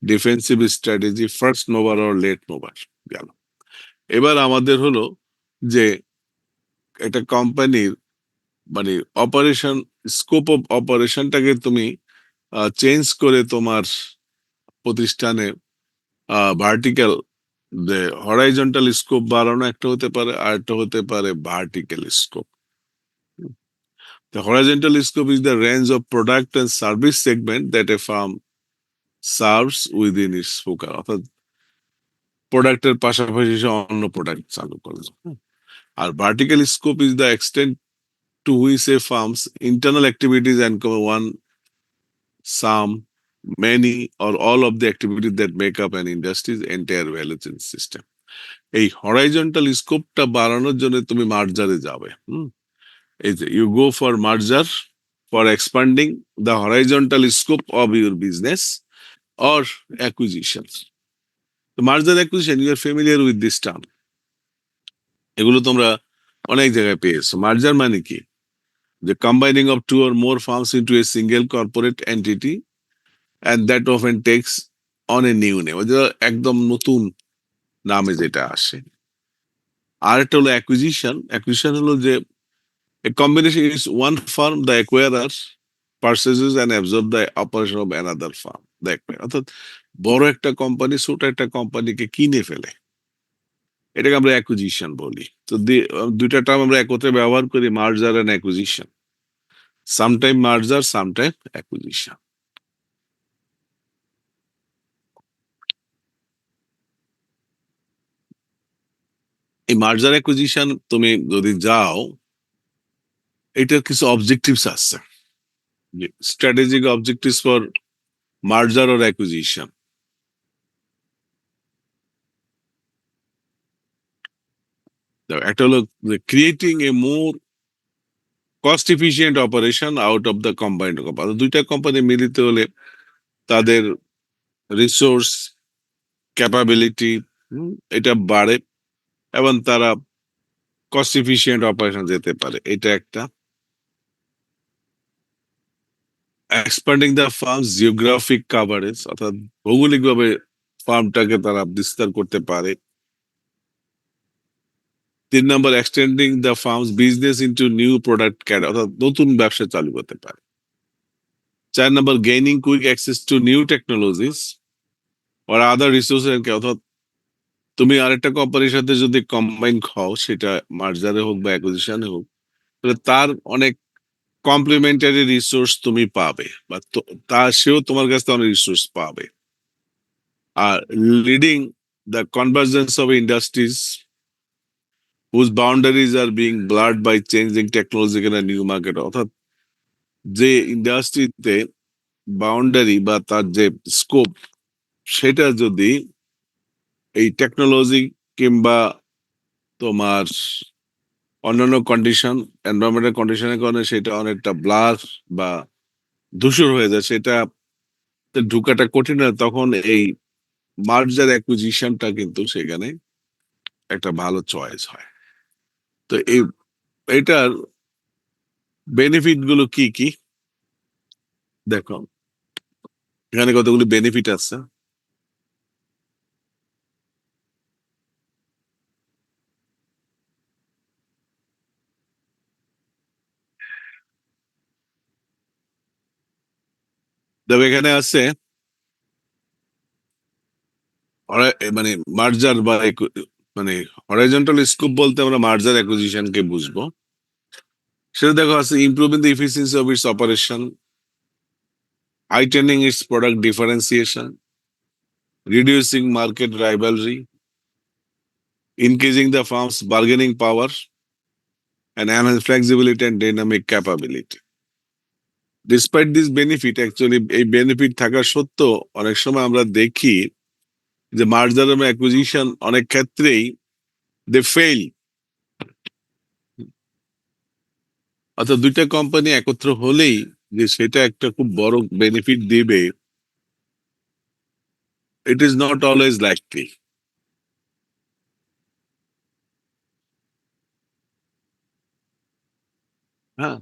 defensive strategy, first mover আর লেট মুভার গেল। এবার আমাদের হলো যে একটা কোম্পানির মানে অপারেশন, স্কোপ অফ অপারেশনটাকে তুমি চেঞ্জ করে তোমার প্রতিষ্ঠানে ভার্টিক্যাল যে হরাইজন্টাল স্কোপ বাড়ানো একটা হতে পারে, আর একটা হতে পারে vertical scope. The horizontal scope is the range of product and service segment that a firm serves within its focus, অর্থাৎ প্রোডাক্টের পাশাপাশি সে অন্য প্রোডাক্ট চালু করলো। আর vertical scope is the extent to which a firm's internal activities and one, some, many, or all of the activities that make up an industry's entire value chain system. এই horizontal স্কোপটা বাড়ানোর জন্য তুমি মার্জারে যাবে। এই যে you go for merger for expanding the horizontal scope of your business or acquisition. Merger acquisition, you are familiar with this term, এগুলো তোমরা অনেক জায়গায় পেয়েছো। মার্জার মানে কি? The combining of two or more firms into a single corporate entity, and that often takes on a new name, একদম নতুন নামে যেটা আসে। আর একটা হলো অ্যাকুইজিশন। অ্যাকুইজিশন হলো যে a combination is one firm, the acquirer purchases and absorb the operation of another firm, the acquirer, অর্থাৎ বড় একটা কোম্পানি ছোট একটা কোম্পানিকে কিনে ফেলে, এটাকে আমরা অ্যাকুইজিশন বলি। তো দুইটা টার্ম আমরা একত্রে ব্যবহার করি, merger and acquisition. Sometime merger, sometime acquisition. এই মার্জার অ্যাকুইজিশন তুমি যদি যাও, এটার কিছু অবজেক্টিভস আছে, strategic objectives for merger or acquisition. একটা হলো creating a more cost efficient operation out of the combined company. দুইটা কোম্পানি মিলিত হলে তাদের রিসোর্স, ক্যাপাবিলিটি এটা বাড়ে এবং তারা কস্ট এফিসিয়েন্ট অপারেশন যেতে পারে, এটা একটা। Expanding the firm's geographic coverage, অর্থাৎ ভৌগোলিকভাবে ফার্মটাকে তারা বিস্তার করতে পারে। 3 নম্বর, extending the firm's business into new product category, অর্থাৎ নতুন ব্যবসা চালু করতে পারে। 4 নম্বর, gaining quick access to new technologies or other resources, অর্থাৎ তুমি আরেকটা কোম্পানির সাথে যদি কম্বাইন হও, সেটা মার্জারে হোক বা অ্যাকুইজিশনে হোক, তাহলে তার অনেক কমপ্লিমেন্টারি রিসোর্স তুমি পাবে, বা তা সেও তোমার কাছ থেকে অনেক রিসোর্স পাবে। আর leading the convergence of industries whose boundaries are being blurred by changing technological and new market, অর্থাৎ যে ইন্ডাস্ট্রিতে বাউন্ডারি বা তার যে স্কোপ, সেটা যদি এই টেকনোলজি কিংবা তোমার অন্যান্য কন্ডিশন, এনভায়রনমেন্টাল কন্ডিশনের কারণে সেটা অনেকটা ব্লার বা ধূসর হয়ে যায়, সেটা ঢুকাটা কঠিন হয়, তখন এই মার্জার অ্যাকুইজিশনটা কিন্তু সেখানে একটা ভালো চয়েস হয়। তো এটার বেনিফিট গুলো কি কি দেখো, এখানে কতগুলি বেনিফিট আছে। দেখো এখানে আছে মানে মার্জার বা মানে হরাইজন্টাল স্কোপ বলতে আমরা মার্জার অ্যাকুইজিশনকে বুঝবো। সেটা দেখো আছে improving the efficiency of its operation, heightening its product differentiation, reducing market rivalry, increasing the firm's bargaining power, and enhance flexibility and dynamic capability. Despite this benefit, actually এই বেনিফিট থাকা সত্ত্বেও অনেক সময় আমরা দেখি যে মার্জার এবং অ্যাকুইজিশন অনেক ক্ষেত্রেই দে ফেইল। অর্থাৎ দুইটা কোম্পানি একত্র হলেই যে সেটা একটা খুব বড় বেনিফিট দিবে, it is not always likely. হ্যাঁ,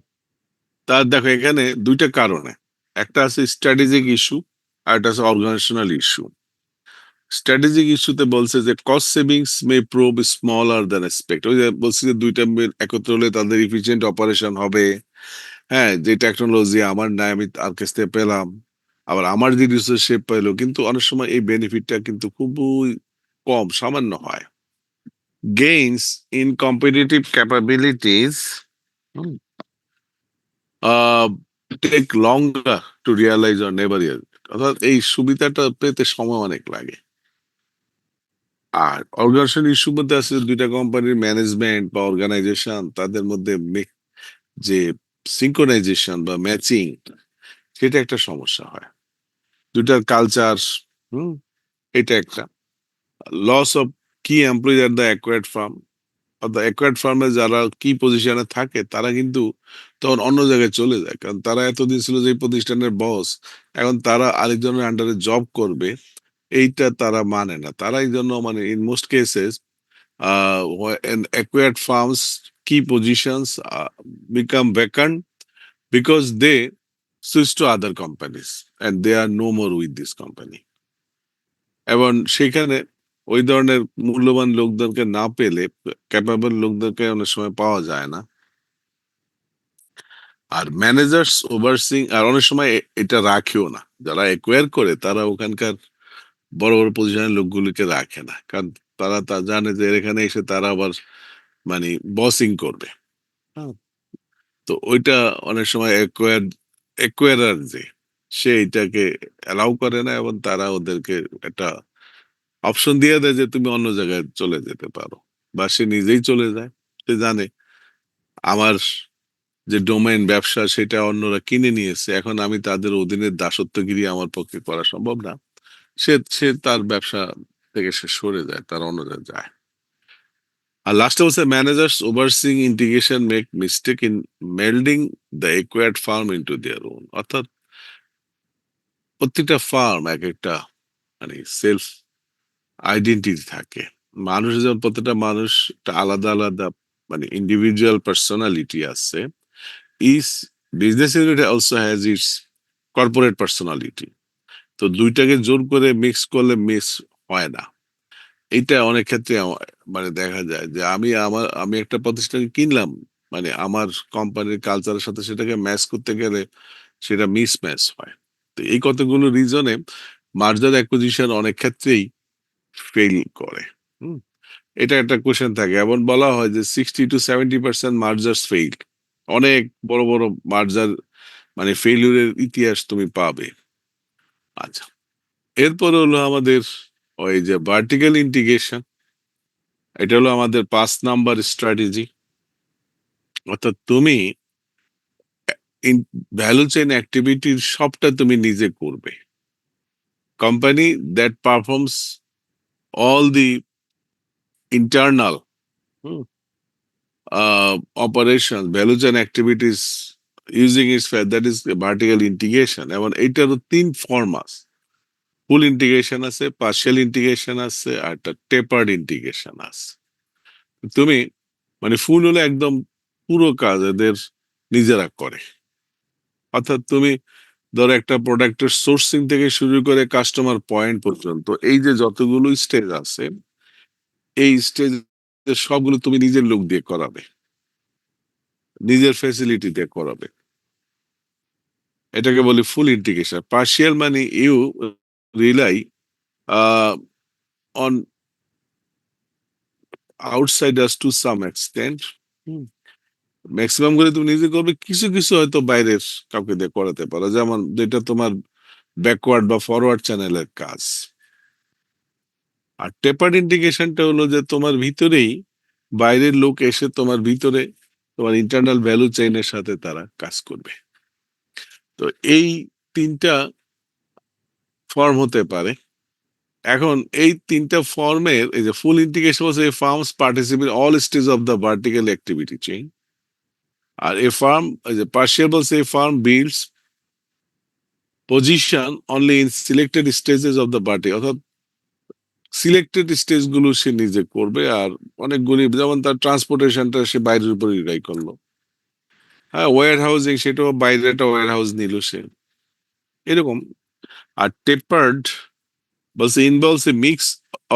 তার দেখো এখানে দুইটা কারণে, একটা আছে স্ট্র্যাটেজিক ইস্যু আর একটা আছে অর্গানাইজেশনাল ইস্যু। স্ট্র্যাটেজিক ইস্যুতে বলছে যে কস্ট সেভিংস মে প্রুভ স্মলার দ্যান এক্সপেক্ট। ওই যে বলছে যে দুইটা একত্র হলে তাদের ইফিসিয়েন্ট অপারেশন হবে। হ্যাঁ, যে টেকনোলজি আমার নাই আমি তার কাছ থেকে পেলাম, আবার আমার যে রিসোর্স সে পেলো, কিন্তু অনেক সময় এই বেনিফিটটা কিন্তু খুবই কম, সামান্য হয়। Gains in competitive capabilities take longer to realise or never realise. অর্থাৎ এই সুবিধাটা পেতে সময় অনেক লাগে। আর অর্গানাইজেশন ইস্যু মধ্যে আছে দুইটা কোম্পানির ম্যানেজমেন্ট বা অর্গানাইজেশন তাদের মধ্যে যে সিঙ্ক্রোনাইজেশন বা ম্যাচিং, সেটা একটা সমস্যা হয়। দুইটার কালচার, হুম, এটা একটা লস অফ কি employee at the acquired farm. অর্থাৎ অ্যাকোয়ার্ড ফার্মে যারা কি পজিশনে থাকে তারা কিন্তু তখন অন্য জায়গায় চলে যায়, কারণ তারা এতদিন ছিল যে প্রতিষ্ঠানের বস, এখন তারা আরেকজনের আন্ডারে জব করবে, এইটা তারা মানে না। তারা এই জন্য মানে in most cases acquired firms key positions become vacant because they switch to other companies and they are no more with this company. এবং সেখানে ওই ধরনের মূল্যবান লোকদেরকে না পেলে, ক্যাপাবল লোকদেরকে অনেক সময় পাওয়া যায় না। আর ম্যানেজার্স ওভারসিং, আর অনেক সময় এটা রাখেও না, যারা একুয়ার করে তারা ওখানকার বড় বড় পজিশনের লোকগুলিকে রাখে না, কারণ তারা তা জানে যে এখানে এসে তারা আবার মানে বসিং করবে। হ্যাঁ, তো ওইটা অনেক সময় একুয়ারার যে সে এটাকে অ্যালাউ করে না, এবং তারা ওদেরকে একটা অপশন দিয়ে দেয় যে তুমি অন্য জায়গায় চলে যেতে পারো, বা সে নিজেই চলে যায়। সে জানে আমার যে ডোমেইন ব্যবসা সেটা অন্যরা কিনে নিয়েছে, এখন আমি তাদের অধীনে দাসত্বগিরি আমার পক্ষে করা সম্ভব না। সে সে তার ব্যবসা থেকে সে সরে যায়, তার অন্য জায়গায় যায়। আর লাস্টে বলছে managers overseeing integration make mistake in melding the acquired firm into their own. অর্থাৎ প্রত্যেকটা ফার্ম এক একটা মানে সেলফ আইডেন্টিটি থাকে। মানুষ যেমন প্রত্যেকটা মানুষ একটা আলাদা আলাদা মানে ইন্ডিভিজুয়াল পার্সোনালিটি আছে, each business unit also has its corporate personality. তো দুইটাকে জোর করে মিক্স করলে মিক্স হয় না। এটা অনেক ক্ষেত্রে মানে দেখা যায় যে আমি একটা প্রতিষ্ঠান কিনলাম, মানে আমার কোম্পানির কালচারের সাথে সেটাকে ম্যাচ করতে গেলে সেটা মিসম্যাচ হয়। তো এই কতগুলো রিজনে মার্জার অ্যাকুইজিশন অনেক ক্ষেত্রেই ফেল করে। হুম, এটা একটা কোশ্চেন থাকে, এমন বলা হয় যে 60-70% মার্জার্স ফেইল। অনেক বড় বড় মার্জার মানে ফেইলিউরের ইতিহাস তুমি পাবে। আচ্ছা, এরপর হলো আমাদের ওই যে ভার্টিক্যাল ইন্টিগ্রেশন। এটা হলো আমাদের 5 নাম্বার স্ট্র্যাটেজি। অর্থাৎ তুমি ভ্যালু চেইন অ্যাক্টিভিটির সবটা তুমি নিজে করবে। Company that performs all the internal operation value chain activities using it's that is vertical integration. এবং এইটারও 3 ফর্ম আছে, ফুল ইন্টিগ্রেশন আছে, পার্শিয়াল ইন্টিগ্রেশন আছে, আর একটা টেপার্ড ইন্টিগ্রেশন আছে। তুমি মানে ফুল হলে একদম পুরো কাজ এদের নিজেরা করে। অর্থাৎ তুমি ধরো একটা প্রোডাক্টের সোর্সিং থেকে শুরু করে কাস্টমার পয়েন্ট পর্যন্ত এই যে যতগুলো স্টেজ আছে, এই স্টেজ সবগুলো তুমি নিজের লোক দিয়ে করাবে, নিজের ফ্যাসিলিটি দিয়ে করাবে। এটাকে বলি ফুল ইন্টিগ্রেশন। পার্শিয়াল মানে you rely on outsiders to some extent. Maximum করে তুমি নিজে করবে, কিছু কিছু হয়তো বাইরের কাউকে দিয়ে করাতে পারো, যেমন যেটা তোমার ব্যাকওয়ার্ড বা ফরওয়ার্ড চ্যানেলের কাজ। আর টেপার্ড ইন্টিগ্রেশনটা হলো যে তোমার ভিতরেই বাইরের লোক এসে তোমার ভিতরে তোমার ইন্টারনাল ভ্যালু চেইনের সাথে তারা কাজ করবে। তো এই তিনটা ফর্ম হতে পারে। এখন এই তিনটা ফর্মের এই যে ফুল ইন্টিগ্রেশন হচ্ছে firms participate all stage of the vertical activity chain. আর এ ফার্ম এই যে পার্সিয়াল বলছে a firm builds position only in selected stages of the party, অর্থাৎ সিলেক্টেড স্টেজ গুলো সে নিজে করবে। আর অনেকগুলি যেমন তার ট্রান্সপোর্টেশনটা সে বাইরের উপর রিলাই করলো, হ্যাঁ ওয়্যার হাউসিং সেটাও বাইরে একটা ওয়্যার হাউস নিল সে, এরকম। আর টেপার্ড বলছে involves a mix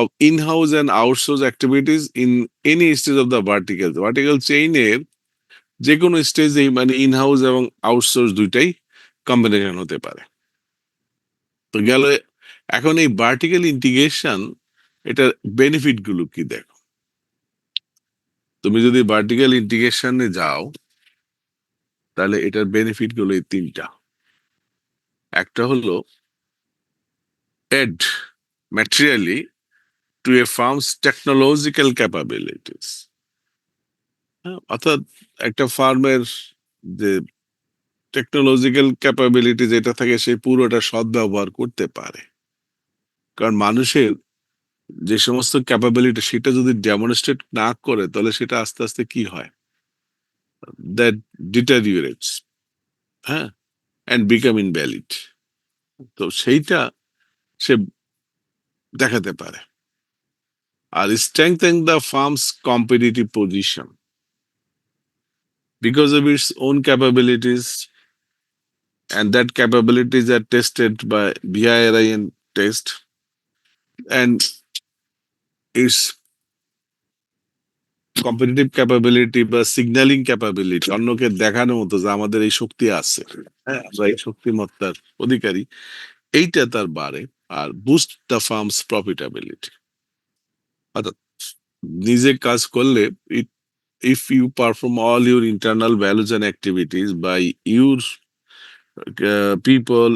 of in house and outsource activities in any stage of the vertical vertical চেইনের যে কোনো স্টেজেই, মানে ইন হাউস এবং আউটসোর্স দুইটাই কম্বিনেশন হতে পারে। তো গেল। এখন এই ভার্টিক্যাল ইন্টিগ্রেশন এটার বেনিফিট গুলো কি দেখো। তুমি যদি ভার্টিক্যাল ইন্টিগ্রেশনে যাও তাহলে এটার বেনিফিট গুলো এই তিনটা। একটা হলো add materially to a firm's technological capabilities, অর্থাৎ একটা ফার্মের যে টেকনোলজিক্যাল ক্যাপাবিলিটি যেটা থাকে সে পুরোটা সদ্ব্যবহার করতে পারে। কারণ মানুষের যে সমস্ত ক্যাপাবিলিটি সেটা যদি ডেমনস্ট্রেট না করে তাহলে সেটা আস্তে আস্তে কি হয়, দ্যাট ডিটারিওরেটস, হ্যাঁ, অ্যান্ড বিকাম ইনভ্যালিড। তো সেইটা সে দেখাতে পারে। আর strengthen the firm's competitive position because of its own capabilities, and that capabilities are tested by BIRIN test, and its competitive capability বা সিগন্যালিং ক্যাপাবিলিটি, অন্যকে দেখানোর মতো যে আমাদের এই শক্তি আছে, হ্যাঁ আমরা এই শক্তিমত্তার অধিকারী, এইটা তার বাড়ে। আর বুস্ট দ্য ফার্মস প্রফিটেবিলিটি, অর্থাৎ নিজে কাজ করলে ইট if you perform all your internal values and activities by your people,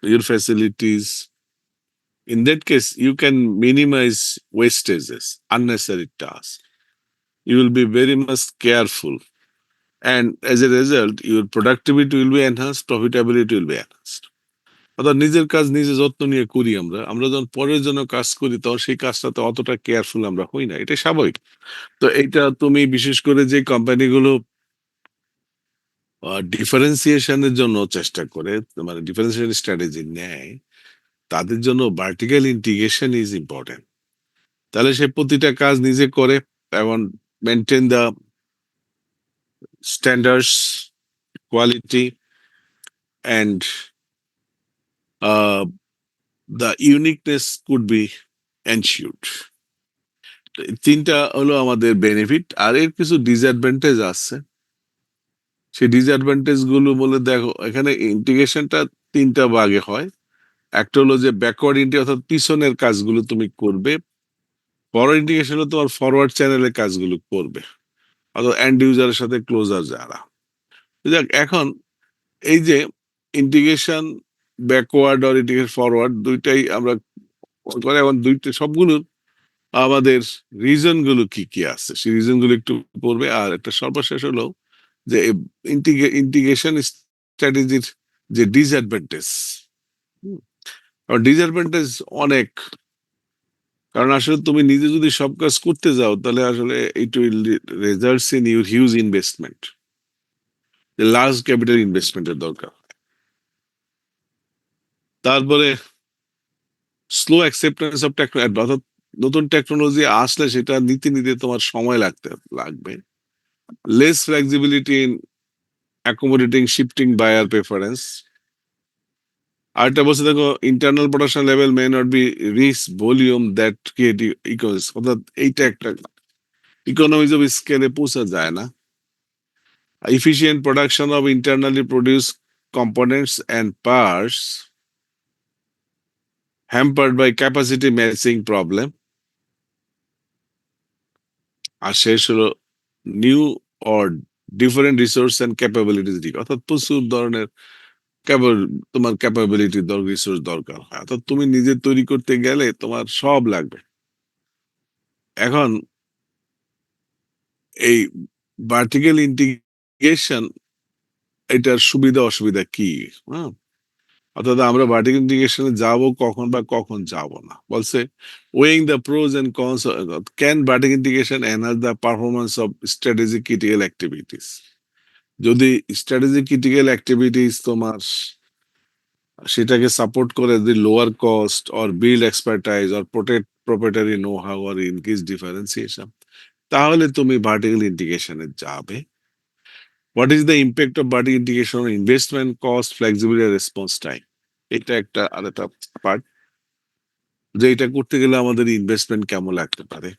your facilities, in that case you can minimize wastages, unnecessary tasks. You will be very much careful, and as a result your productivity will be enhanced, profitability will be enhanced. অর্থাৎ নিজের কাজ নিজে যত্ন নিয়ে করি, আমরা আমরা যখন পরের জন্য কাজ করি তখন সেই কাজটাতে অতটা কেয়ারফুল আমরা হই না, এটা স্বাভাবিক। তো এইটা তুমি বিশেষ করে যে কোম্পানিগুলো ডিফারেন্সিয়েশনের জন্য চেষ্টা করে, মানে ডিফারেন্সিয়েশন স্ট্র্যাটেজি নেয়, তাদের জন্য ভার্টিক্যাল ইন্টিগ্রেশন ইজ ইম্পর্টেন্ট। তাহলে সে প্রতিটা কাজ নিজে করে এবং maintain the standards, quality and the uniqueness could be ensured. তিনটা হলো আমাদের বেনিফিট। আর এর কিছু ডিসঅ্যাডভান্টেজ আছে, সেই ডিসঅ্যাডভান্টেজ গুলো বলে দেখো। এখানে ইন্টিগ্রেশনটা তিনটা ভাগে হয়। একটা হলো যে ব্যাকওয়ার্ড ইন্টিগ্রেশন, অর্থাৎ পিছনের কাজগুলো তুমি করবে। ফরওয়ার্ড ইন্টিগ্রেশন হলো তোমার ফরওয়ার্ড চ্যানেলের কাজগুলো করবে, অর্থাৎ এন্ড ইউজারের সাথে ক্লোজার যারা। যাক, এখন এই যে ইন্টিগ্রেশন ব্যাকওয়ার্ড আর ইন্টিগ্রেশন ফরওয়ার্ড দুইটাই আমরা করে, এখন দুইটা সবগুলোর আমাদের রিজন গুলো কি কি আছে সেই রিজন গুলো একটু পড়বে। আর একটা সর্বশেষ হলো যে ইন্টিগ্রেশন স্ট্র্যাটেজির যে ডিসঅ্যাডভান্টেজ, ডিসঅ্যাডভান্টেজ অনেক। কারণ আসলে তুমি নিজে যদি সব কাজ করতে যাও তাহলে আসলে it will results in your huge investment, large capital ইনভেস্টমেন্টের দরকার। তারপরে স্লো অ্যাকসেপ্টেন্স অফ টেকনোলজি, অর্থাৎ নতুন টেকনোলজি আসলে সেটা নিতে নিতে তোমার সময় লাগবে। Less flexibility in accommodating shifting buyer preference. আরেকটা বলছে দেখো, internal production level may not be reach volume that create economics, অর্থাৎ এইটা একটা ইকোনমিজ অফ স্কেলে পৌঁছা যায় না। Efficient production of internally produced components and parts hampered by capacity matching problem. আর শেষ হলো new or different resource and capabilities, অর্থাৎ প্রচুর ধরনের তোমার ক্যাপাবিলিটি রিসোর্স দরকার হয়, অর্থাৎ তুমি নিজে তৈরি করতে গেলে তোমার সব লাগবে। এখন এই ভার্টিক্যাল ইন্টিগ্রেশন, এটার সুবিধা অসুবিধা কি? হ্যাঁ, অর্থাৎ আমরা ভার্টিক্যাল ইন্টিগ্রেশনে যাব কখন বা কখন যাব না, বলছে weighing the pros and cons, can vertical integration enhance the performance of strategic critical activities. যদি স্ট্র্যাটেজিক ক্রিটিক্যাল অ্যাক্টিভিটিস তোমার সেটাকে সাপোর্ট করে, যদি lower cost or build expertise or protect proprietary know how or increase differentiation, তাহলে তুমি vertical ইন্টিগ্রেশনে যাবে। What is the impact of vertical integration on investment, cost, flexibility, response time? এটা একটা আলাদা পার্ট, যে এটা করতে গেলে আমাদের ইনভেস্টমেন্ট কেমন লাগতে পারে,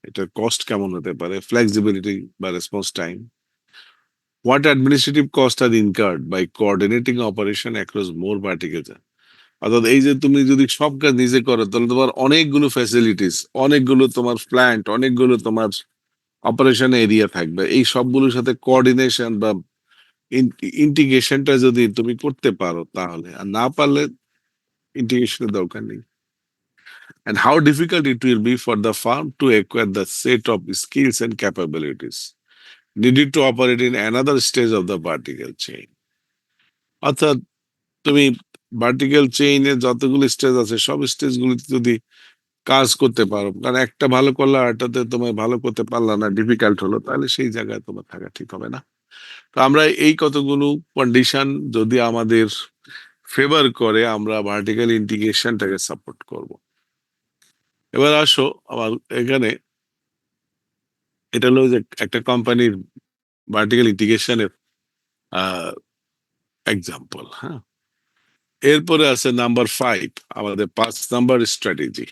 এটার কস্ট কেমন হতে পারে, ফ্লেক্সিবিলিটি বা response time. What administrative cost are incurred by coordinating operation across more vertical. অর্থাৎ এই যে তুমি যদি সব কাজ নিজে করো, তাহলে তোমার অনেকগুলো ফ্যাসিলিটিস, অনেকগুলো তোমার প্ল্যান্ট, অনেকগুলো তোমার অপারেশন এরিয়া থাকবে, এই সবগুলোর সাথে কোঅর্ডিনেশন বা ইন্টিগ্রেশনটা যদি তুমি করতে পারো তাহলে, আর না পারলে ইন্টিগ্রেশনের দরকার নেই। And how difficult it will be for the firm to acquire the set of skills and capabilities needed to operate in another stage of the vertical chain. অর্থাৎ তুমি ভার্টিক্যাল চেইনে যতগুলো স্টেজ আছে সব স্টেজ গুলিতে যদি কাজ করতে পারো, কারণ একটা ভালো করলে আরটাতে তোমার ভালো করতে পারলা না, ডিফিকাল্ট হলো, তাহলে সেই জায়গায় তোমার থাকা ঠিক হবে না। তো আমরা এই কতগুলো কন্ডিশন যদি আমাদের ফেভার করে, আমরা ভার্টিক্যাল ইন্টিগ্রেশনটাকে সাপোর্ট করব। এবার আসো আমার এখানে, এটা হলো যে একটা কোম্পানির ভার্টিক্যাল ইন্টিগ্রেশনের এক্সাম্পল। হ্যাঁ, এরপরে আছে নাম্বার 5, আমাদের 5 number strategy,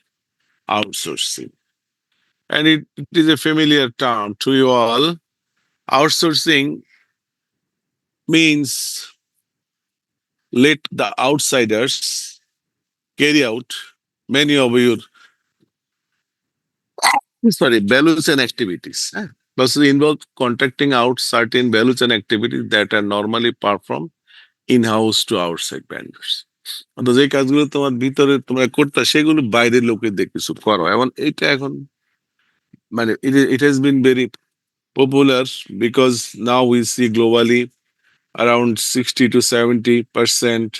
outsourcing. And it is a familiar term to you all. Outsourcing means let the outsiders carry out many of your values and activities. Plus, it involves contracting out certain values and activities that are normally performed in-house to outside vendors. অর্থাৎ যে কাজগুলো তোমার ভিতরে তোমরা করতে, সেগুলো বাইরের লোকেদের কিছু করো। এবং এটা এখন মানে it has been very popular because now we see globally around 60 to 70%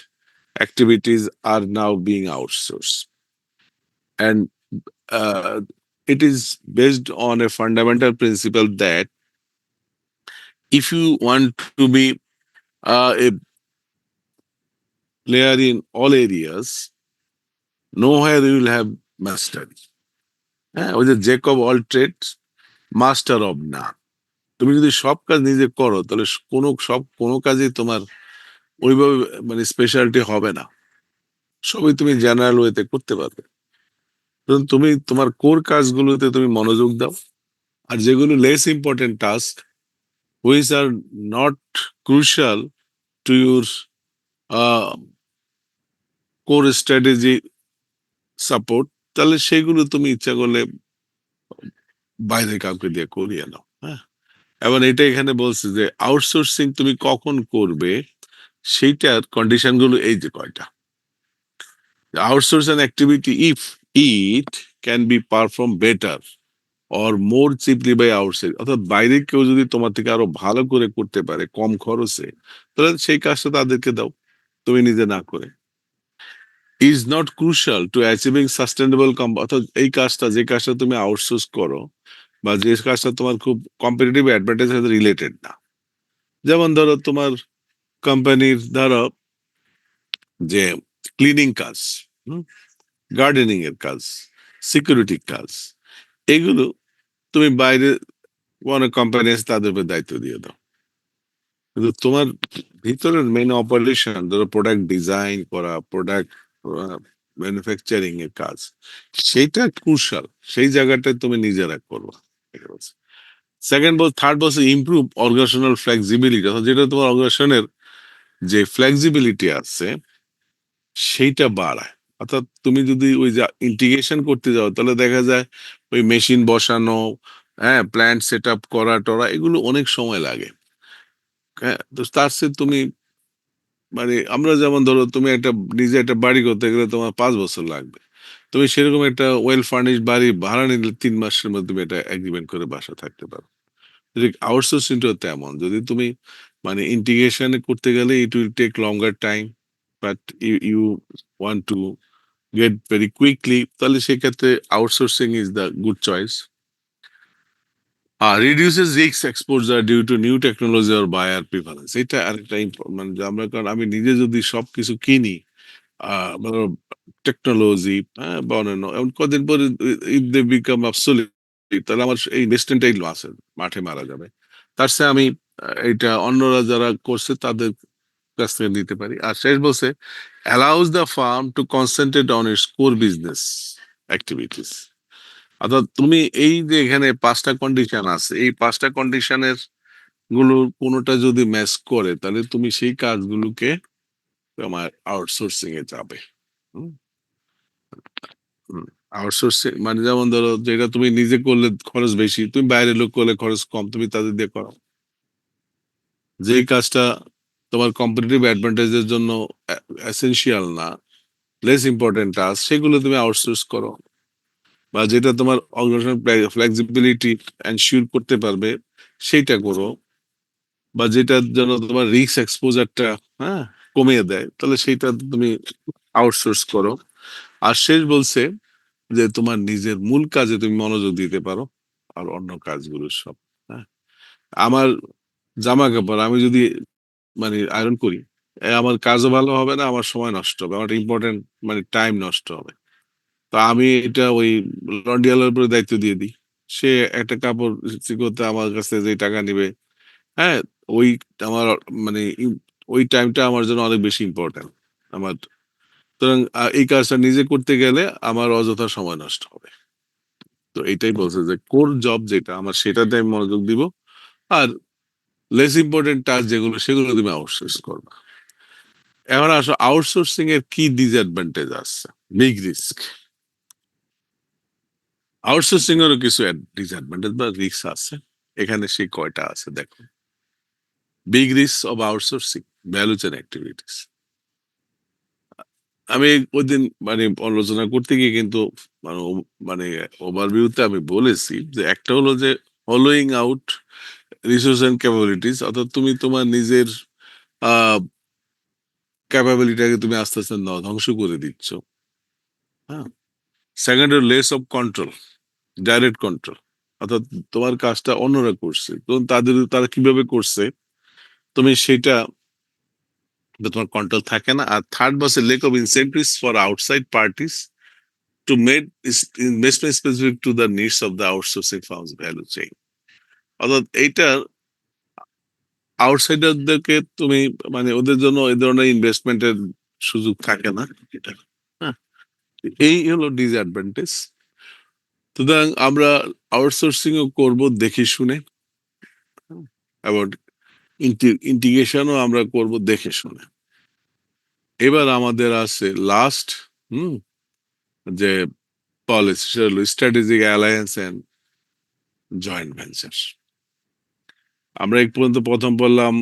activities are now being outsourced. And uh, it is based on a fundamental principle that if you want to be a player in all areas, nowhere you will have mastery. হ্যাঁ, ওই যে jack of all trades, master of none. তুমি যদি সব কাজ নিজে করো, তাহলে কোনো কাজে তোমার ওইভাবে মানে স্পেশালিটি হবে না, সবই তুমি জেনারেল ওয়েতে করতে পারবে। তুমি তোমার কোর কাজগুলোতে তুমি মনোযোগ দাও, আর যেগুলো less important task which are not crucial to your core strategy support, তাহলে সেগুলো তুমি ইচ্ছা করলে বাইরে কাউকে দিয়ে করিয়ে নাও। হ্যাঁ, এবং এটা এখানে বলছে যে আউটসোর্সিং তুমি কখন করবে, সেইটার কন্ডিশন গুলো এই যে কয়টা। Outsource an activity if it can be perform better or more cheaply by outside, অর্থাৎ বাইরে কেউ যদি তোমার থেকে আরো ভালো করে করতে পারে কম খরচে, তাহলে সেই কাজটা তাদেরকে দাও, তুমি নিজে না করে। Is not crucial to achieving sustainable, অর্থাৎ এই কাজটা, যে কাজটা তুমি আউটসোর্স করো বা যে কাজটা তোমার খুব কম্পিটিটিভ অ্যাডভান্টেজ সাথে রিলেটেড না, যেমন ধরো তোমার কোম্পানির ধরো যে ক্লিনিং কাজ, গার্ডেনিং এর কাজ, সিকিউরিটি কাজ, এগুলো তুমি বাইরে অনেক কোম্পানি আছে তাদের উপর দায়িত্ব দিয়ে দাও। কিন্তু তোমার ভিতরের মেইন অপারেশন, ধরো প্রোডাক্ট ডিজাইন করা, প্রোডাক্ট ম্যানুফ্যাকচারিং এর কাজ, সেইটা ক্রুশাল, সেই জায়গাটায় তুমি নিজেরা করবা। থার্ড বলছে ইমপ্রুভ অর্গানাইজেশনাল ফ্লেক্সিবিলিটি, অর্থাৎ যেটা তোমার অর্গানাইজেশনের যে ফ্লেক্সিবিলিটি আছে সেইটা বাড়ায়। অর্থাৎ তুমি যদি ওই যে ইন্টিগ্রেশন করতে যাও, তাহলে দেখা যায় ওই মেশিন বসানো, হ্যাঁ, প্ল্যান সেট আপ করা টরা এগুলো অনেক সময় লাগে। হ্যাঁ? তো তার চেয়ে তুমি মানে আমরা যেমন ধরো তুমি একটা নিজে একটা বাড়ি করতে গেলে তোমার ৫ বছর লাগবে। তুমি সেরকম একটা ওয়েল ফার্নিশড বাড়ি ভাড়া নিলে ৩ মাসের মধ্যে তুমি এটা এগ্রিমেন্ট করে বাসায় থাকতে পারো। যদি আউটসোর্সিং টাও তেমন। যদি তুমি মানে ইন্টিগ্রেশন এ করতে গেলে it will take longer time but you want to get very quickly তাহলে সেক্ষেত্রে outsourcing is the good choice. Reduces risk exposure due to new technology or buyer preference. এটা আরেকটা মানে যে আমরা কারণ আমি নিজে যদি সবকিছু কিনি মানে টেকনোলজি হ্যাঁ বা অন্যান্য এমন কদিন পরে ইফ দে বিকাম অবসোলিট তাহলে আমার এই ইনভেস্টমেন্টটাই লস মাঠে মারা যাবে। তার চেয়ে আমি এইটা অন্যরা যারা করছে তাদের কাছ থেকে নিতে পারি। আর শেষ বলছে allows the firm to concentrate on its core business activities। অর্থাৎ তুমি এই যে এখানে ৫টা কন্ডিশন আছে, এই ৫টা কন্ডিশনের গুলোর কোনোটা যদি ম্যাচ করে তাহলে তুমি সেই কাজগুলোকে তোমার আউটসোর্সিং এ যাবে। হুম? হুম। আউটসোর্সিং মানে যেমন ধরো যেটা তুমি নিজে করলে খরচ বেশি, তুমি বাইরের লোক করলে খরচ কম, তুমি তাদের দিয়ে করো। যেই কাজটা তোমার কম্পিটিটিভ অ্যাডভান্টেজ এর জন্য এসেনশিয়াল না, লেস ইম্পর্টেন্ট টাস্ক সেগুলো তুমি আউটসোর্স করো। বা যেটা তোমার অর্গানাইজেশন ফ্লেক্সিবিলিটি এনশিওর করতে পারবে সেইটা করো। বা যেটার জন্য তোমার রিস্ক এক্সপোজারটা হ্যাঁ কমিয়ে দেয় তাহলে সেইটা তুমি আউটসোর্স করো। আর শেষ বলছে যে তোমার নিজের মূল কাজে তুমি মনোযোগ দিতে পারো আর অন্য কাজগুলো সব হ্যাঁ আমার জামা কাপড় আমি যদি মানে আয়রন করি আমার কাজও ভালো হবে না আমার সময় নষ্ট হবে আমার ইম্পর্টেন্ট মানে টাইম নষ্ট হবে। তো আমি এটা ওই লন্ড্রিওয়ালার উপরে দায়িত্ব দিয়ে দিই। সে একটা কাপড় ইস্ত্রি করতে আমার কাছে যে টাকা নিবে হ্যাঁ ওই আমার মানে ওই টাইমটা আমার জন্য অনেক বেশি ইম্পর্টেন্ট আমার। সুতরাং এই কাজটা নিজে করতে গেলে আমার অযথা সময় নষ্ট হবে। তো এইটাই বলছে যে কোর জব যেটা আমার সেটাতে আমি মনোযোগ দিব। আর লেস ইম্পর্টেন্ট টাস্ক যেগুলো সেগুলো তুমি আউটসোর্স করবে। এখন আসো আউটসোর্সিং এর কি ডিসঅ্যাডভান্টেজ আছে, বিগ রিস্ক। আউটসোর্সিং এরও কিছু ডিসঅ্যাডভান্টেজ বা রিস্ক আছে। এখানে সেই কয়টা আছে দেখো। Big risk of outsourcing value chain activities. আমি ওইদিন মানে আলোচনা করতে গিয়ে কিন্তু মানে মানে ওভারভিউতে আমি বলেছি যে একটা হলো যে following out resource and capabilities অর্থাৎ তুমি তোমার নিজের ক্যাপাবিলিটিকে তুমি আস্তে আস্তে ধ্বংস করে দিচ্ছ। হ্যাঁ, second less of control, direct control অর্থাৎ তোমার কাজটা অন্যরা করছে তো তারা কিভাবে করছে তুমি সেটা তোমার কন্ট্রোল থাকে না। আর থার্ড বসে lake of incentives for outside parties to make investment specific to the needs of the outsourcing firm's value chain। অর্থাৎ এইটা আউটসাইডারদেরকে তুমি মানে ওদের জন্য এই ধরনের ইনভেস্টমেন্টের সুযোগ থাকে না এটা। হ্যাঁ, এই হলো ডিসঅ্যাডভান্টেজ। সুতরাং আমরা আউটসোর্সিং ও করব দেখে শুনে এবং ইন্টিগ্রেশনও আমরা করব দেখে শুনে। এবার আমাদের আছে লাস্ট হুম যে পলিসি সেটা হলো strategic alliance and joint venture. আমরা এক পর্যন্ত প্রথম পড়লাম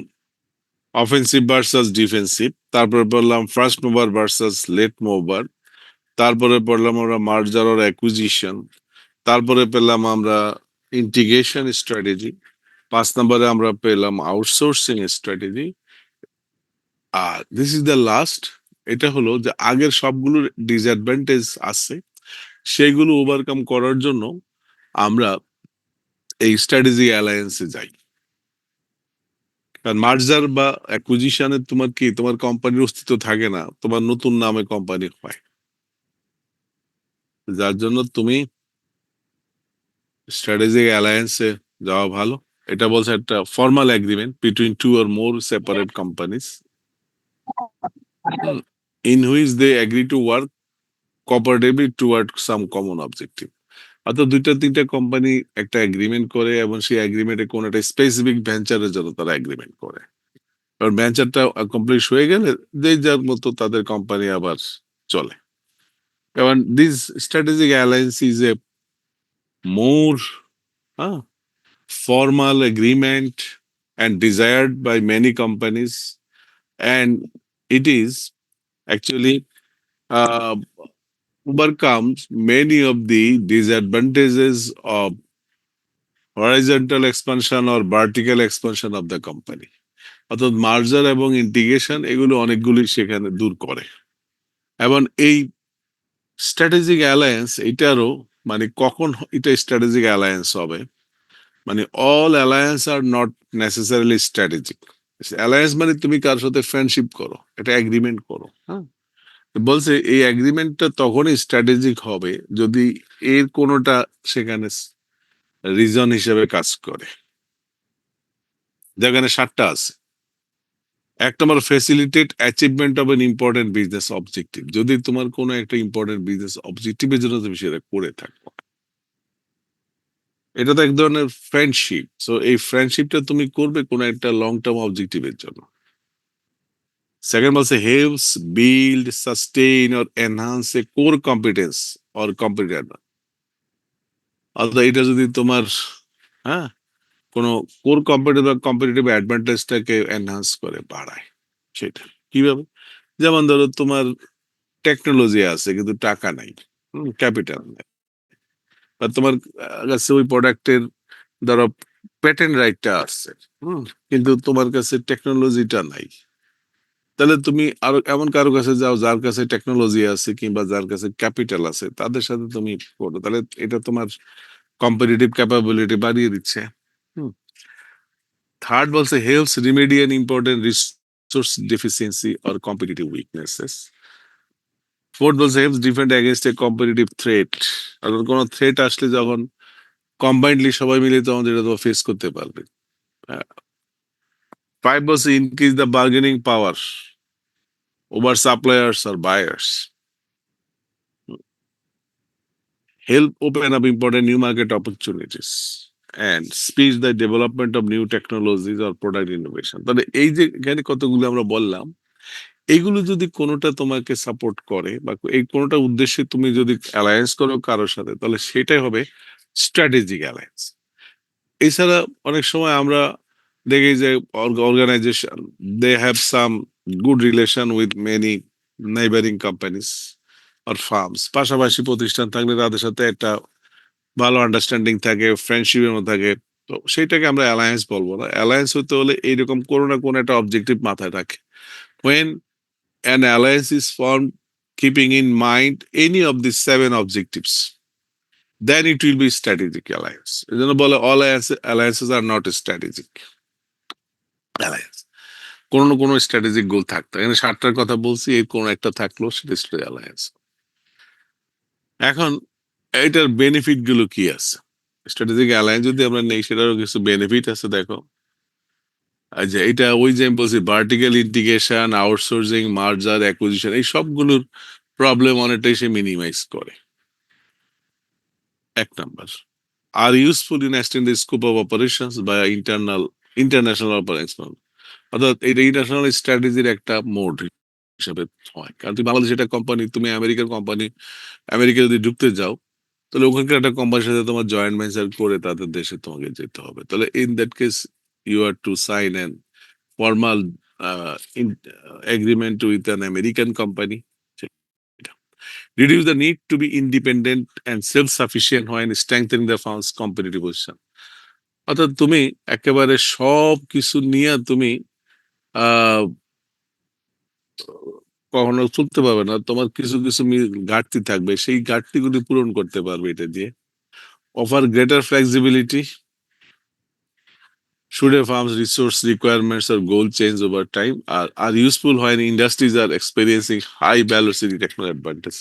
অফেন্সিভ ভার্সাস ডিফেন্সিভ, তারপরে পড়লাম first mover versus late mover, তারপরে পড়লাম আমরা মার্জার অর অ্যাকুইজিশন, তারপরে পেলাম আমরা ইন্টিগ্রেশন স্ট্র্যাটেজি, 5 নম্বরে আমরা পেলাম আউটসোর্সিং স্ট্র্যাটেজি। আর দিস ইজ দ্য লাস্ট, এটা হলো যে আগের সবগুলোর ডিসঅ্যাডভান্টেজ আছে সেইগুলো ওভারকাম করার জন্য আমরা এই স্ট্র্যাটেজি অ্যালায়েন্সে যাই। কারণ মার্জার বা অ্যাকুইজিশনে তোমার কি তোমার কোম্পানির অস্তিত্ব থাকে না, তোমার নতুন নামে কোম্পানি হয়, যার জন্য তুমি স্ট্র্যাটেজিক অ্যালায়েন্সে যাওয়া ভালো। এটা বলছে একটা formal agreement between two or more separate companies in which they agree to work cooperatively toward some common objective. অর্থাৎ 2-3টা কোম্পানি একটা এগ্রিমেন্ট করে এবং সেই এগ্রিমেন্টে কোন একটা স্পেসিফিক ভেঞ্চারের জন্য তারা এগ্রিমেন্ট করে। কারণ ভেঞ্চারটা কমপ্লিট হয়ে গেলে যে যার মতো তাদের কোম্পানি আবার চলে। এবং this strategic alliance is a more formal agreement and desired by many companies, and it is actually uh, overcomes many of the disadvantages of horizontal expansion or vertical expansion of the company. অর্থাৎ মার্জার এবং integration এগুলো অনেকগুলি সেখানে দূর করে। এবং এই strategic alliance এটারও মানে কখন এটা স্ট্র্যাটেজিক অ্যালায়েন্স হবে, মানে all alliance are not necessarily strategic. Alliance মানে তুমি কার সাথে ফ্রেন্ডশিপ করো, এটা এগ্রিমেন্ট করো, হ্যাঁ। বলছে এই এগ্রিমেন্টটা তখনই স্ট্র্যাটেজিক হবে যদি এর কোনোটা সেখানে রিজন হিসেবে কাজ করে। যেখানে 7টা আছে। এক নম্বর, facilitate achievement of an important business objective. যদি তোমার কোনো একটা ইম্পর্টেন্ট বিজনেস অবজেক্টিভের জন্য তুমি সেটা করে থাকো, এটা তো এক ধরনের ফ্রেন্ডশিপ। সো এই ফ্রেন্ডশিপটা তুমি করবে কোনো একটা লং টার্ম অবজেক্টিভের জন্য। সেকেন্ড বলছে helps build sustain or enhance A core competence or competent. অর্থাৎ এটা যদি তোমার হ্যাঁ কোনো কোর কম্পিটিটিভ বা কম্পিটিটিভ অ্যাডভান্টেজটাকে এনহান্স করে, বাড়ায়। সেটা কিভাবে? যেমন ধরো তোমার টেকনোলজি আছে কিন্তু টাকা নাই, ক্যাপিটাল নাই, বা তোমার কাছে ওই প্রোডাক্টের ধরো প্যাটেন্ট রাইটটা আছে, কিন্তু তোমার কাছে টেকনোলজিটা নাই। তাহলে তুমি আরো এমন কারো কাছে যাও যার কাছে টেকনোলজি আছে কিংবা যার কাছে ক্যাপিটাল আছে, তাদের সাথে তুমি করো, তাহলে এটা তোমার কম্পিটিটিভ ক্যাপাবিলিটি বাড়িয়ে দিচ্ছে। থার্ড বলছে helps remedy an important resource deficiency or competitive weaknesses. Fourth বলছে helps defend against a competitive threat. অর্থাৎ কোনো থ্রেট আসলে যখন কম্বাইন্ডলি সবাই মিলে তখন যেটা তোমার ফেস করতে পারবে। ফাইভ বলছে increase the bargaining power over suppliers আর buyers. Help open up important new market opportunities and speed the development of new technologies or product innovation. তাহলে এই যে এখানে কতগুলো আমরা বললাম, এইগুলো যদি কোনোটা তোমাকে সাপোর্ট করে বা এই কোনোটা উদ্দেশ্যে তুমি যদি অ্যালায়েন্স করো কারোর সাথে, তাহলে সেটাই হবে স্ট্র্যাটেজিক অ্যালায়েন্স। এছাড়া অনেক সময় আমরা দেখি যে organisation they have some good relation with many neighbouring companies আর ফার্মস। পাশাপাশি প্রতিষ্ঠান থাকলে তাদের সাথে একটা ভালো আন্ডারস্ট্যান্ডিং থাকে, ফ্রেন্ডশিপের মধ্যে থাকে, তো সেইটাকে আমরা অ্যালায়েন্স বলবো না। অ্যালায়েন্স হতে হলে এইরকম কোনো না কোনো একটা অবজেক্টিভ মাথায় রাখে। when an alliance is formed keeping in mind any of these 7 objectives, then it will be strategic alliance. এই জন্য বলে all alliances are not strategic alliance. কোনো না কোনো স্ট্র্যাটেজিক গোল থাকতো, এখানে 7টার কথা বলছি, এর কোনো একটা থাকলো, সেটা অ্যালায়েন্স। এখন এটার বেনিফিট গুলো কি আছে? স্ট্র্যাটেজিক অ্যালায়েন্স যদি আমরা নেই, সেটারও কিছু বেনিফিট আছে। দেখো, আচ্ছা, এটা ওই যে আমি বলছি vertical integration, outsourcing, merger, acquisition, এই সবগুলোর প্রবলেম অনেকটাই সে মিনিমাইজ করে। এক নাম্বার, আর useful in extend the scope of operations বা ইন্টারন্যাশনাল অপারেশন। অর্থাৎ এটা ইন্টারন্যাশনাল স্ট্র্যাটেজির একটা মোড হিসাবে হয়। কারণ তুমি বাংলাদেশ একটা কোম্পানি, তুমি আমেরিকার কোম্পানি, আমেরিকা যদি ঢুকতে যাও, তাহলে ওখানকার একটা কোম্পানির সাথে তোমার জয়েন্ট ভেঞ্চার করে তাদের দেশে তোমাকে যেতে হবে। তাহলে in that case you are to sign an formal agreement with an American company. Reduce the need to be independent and self-sufficient when strengthening the firm's competitive position. অর্থাৎ তুমি একেবারে সব কিছু নিয়ে তুমি আহ কখনো চলতে পারবে না, তোমার কিছু কিছু ঘাটতি থাকবে, সেই ঘাটতিগুলি পূরণ করতে পারবে এটা দিয়ে। Offer greater flexibility should a firm's resource requirements or goal change over time, are useful when industries are experiencing high velocity technical advantage.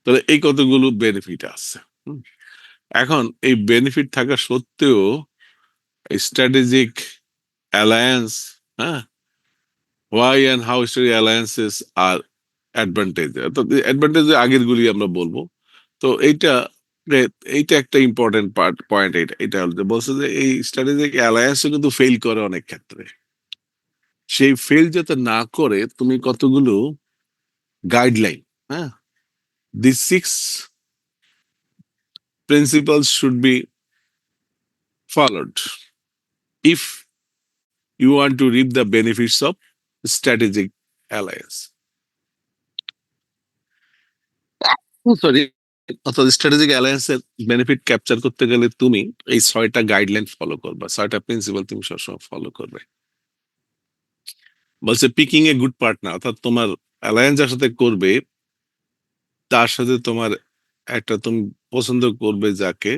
তাহলে এই কতগুলো বেনিফিট আছে। এখন এই বেনিফিট থাকা সত্ত্বেও স্ট্র্যাটেজিক অ্যালায়েন্স, হ্যাঁ, why and how strategic alliances are advantage, তো অ্যাডভান্টেজ আগের গুলি আমরা বলবো। তো এইটা এইটা একটা ইম্পর্টেন্ট পয়েন্ট। এটা এটা বলছে যে এই স্ট্র্যাটেজিক অ্যালায়েন্সও কিন্তু ফেল করে অনেক ক্ষেত্রে। সেই ফেল যাতে না করে তুমি কতগুলো গাইডলাইন, হ্যাঁ, দি 6 principles should be followed if you want to reap the benefits of strategic alliance. Sorry, অর্থাৎ স্ট্র্যাটেজিক অ্যালায়েন্সের বেনিফিট ক্যাপচার করতে গেলে তুমি এই 6টা গাইডলাইন ফলো করবা, 6টা প্রিন্সিপাল তুমি সবসময় ফলো করবে। বলছে পিকিং এ গুড পার্টনার, অর্থাৎ তোমার অ্যালায়েন্স যার সাথে করবে তার সাথে তোমার একটা তুমি পছন্দ করবে যাকে,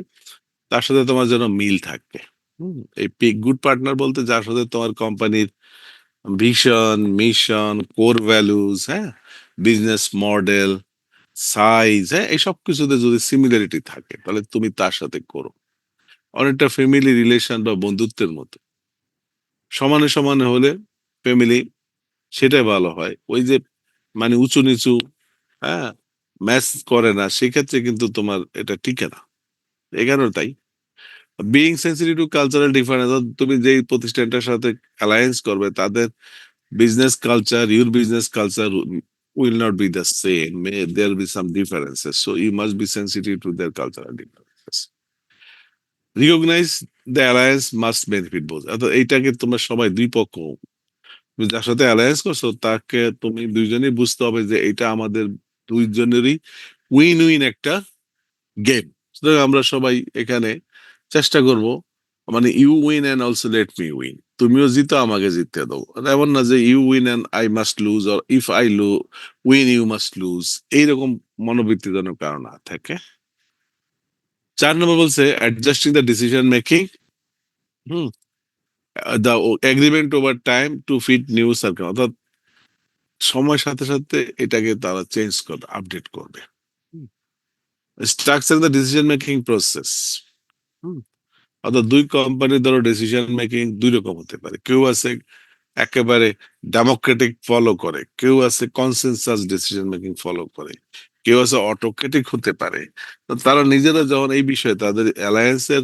তার সাথে তোমার যেন মিল থাকবে। এই পিক গুড পার্টনার বলতে যার সাথে তোমার কোম্পানির ভিশন, মিশন, কোর ভ্যালুজ, হ্যাঁ, বিজনেস মডেল, সাইজ, হ্যাঁ, এই সব কিছুতে যদি সিমিলারিটি থাকে তাহলে তুমি তার সাথে করো। অনেকটা ফ্যামিলি রিলেশন বা বন্ধুত্বের মতো, সমানে সমানে হলে ফ্যামিলি সেটাই ভালো হয়। ওই যে মানে উঁচু নিচু, হ্যাঁ, ম্যাচ করে না, সেক্ষেত্রে কিন্তু তোমার এটা টিকে না। এখানেও তাই, being sensitive two cultural difference, তুমি যেই প্রতিষ্ঠানটার সাথে অ্যালায়েন্স করবে তাদের business culture, your business culture will not be the same. There will be some differences. So you must be sensitive to their cultural differences. Recognize the alliance must benefit both. অর্থাৎ এইটাকে তোমরা সবাই দুই পক্ষ, তুমি যার সাথে অ্যালায়েন্স করছো তাকে তুমি দুইজনেই বুঝতে হবে যে এটা আমাদের দুইজনেরই উইন উইন একটা গেম। সুতরাং আমরা সবাই এখানে চেষ্টা করব, মানে you win and also let me win, তুমিও জিতো আমাকে জিততে দাও। এমন না যে you win and I must lose, or if I win you must lose, এইরকম মনোবৃত্তি যেন কারণ না থাকে। 4 নম্বর বলছে adjusting the decision making, hmm, the agreement over time to fit new circle, অর্থাৎ সময়ের সাথে সাথে এটাকে তারা চেঞ্জ করবে, আপডেট করবে। Structure the decision making process, অর্থাৎ দুই কোম্পানির ধরো ডিসিশন মেকিং দুই রকম হতে পারে। কেউ আছে একেবারে ডেমোক্রেটিক ফলো করে, কেউ আছে কনসেনসাস ডিসিশন মেকিং ফলো করে, কেউ আছে অটোক্রেটিক হতে পারে। তো তারা নিজেরা যখন এই বিষয়ে তাদের অ্যালায়েন্সের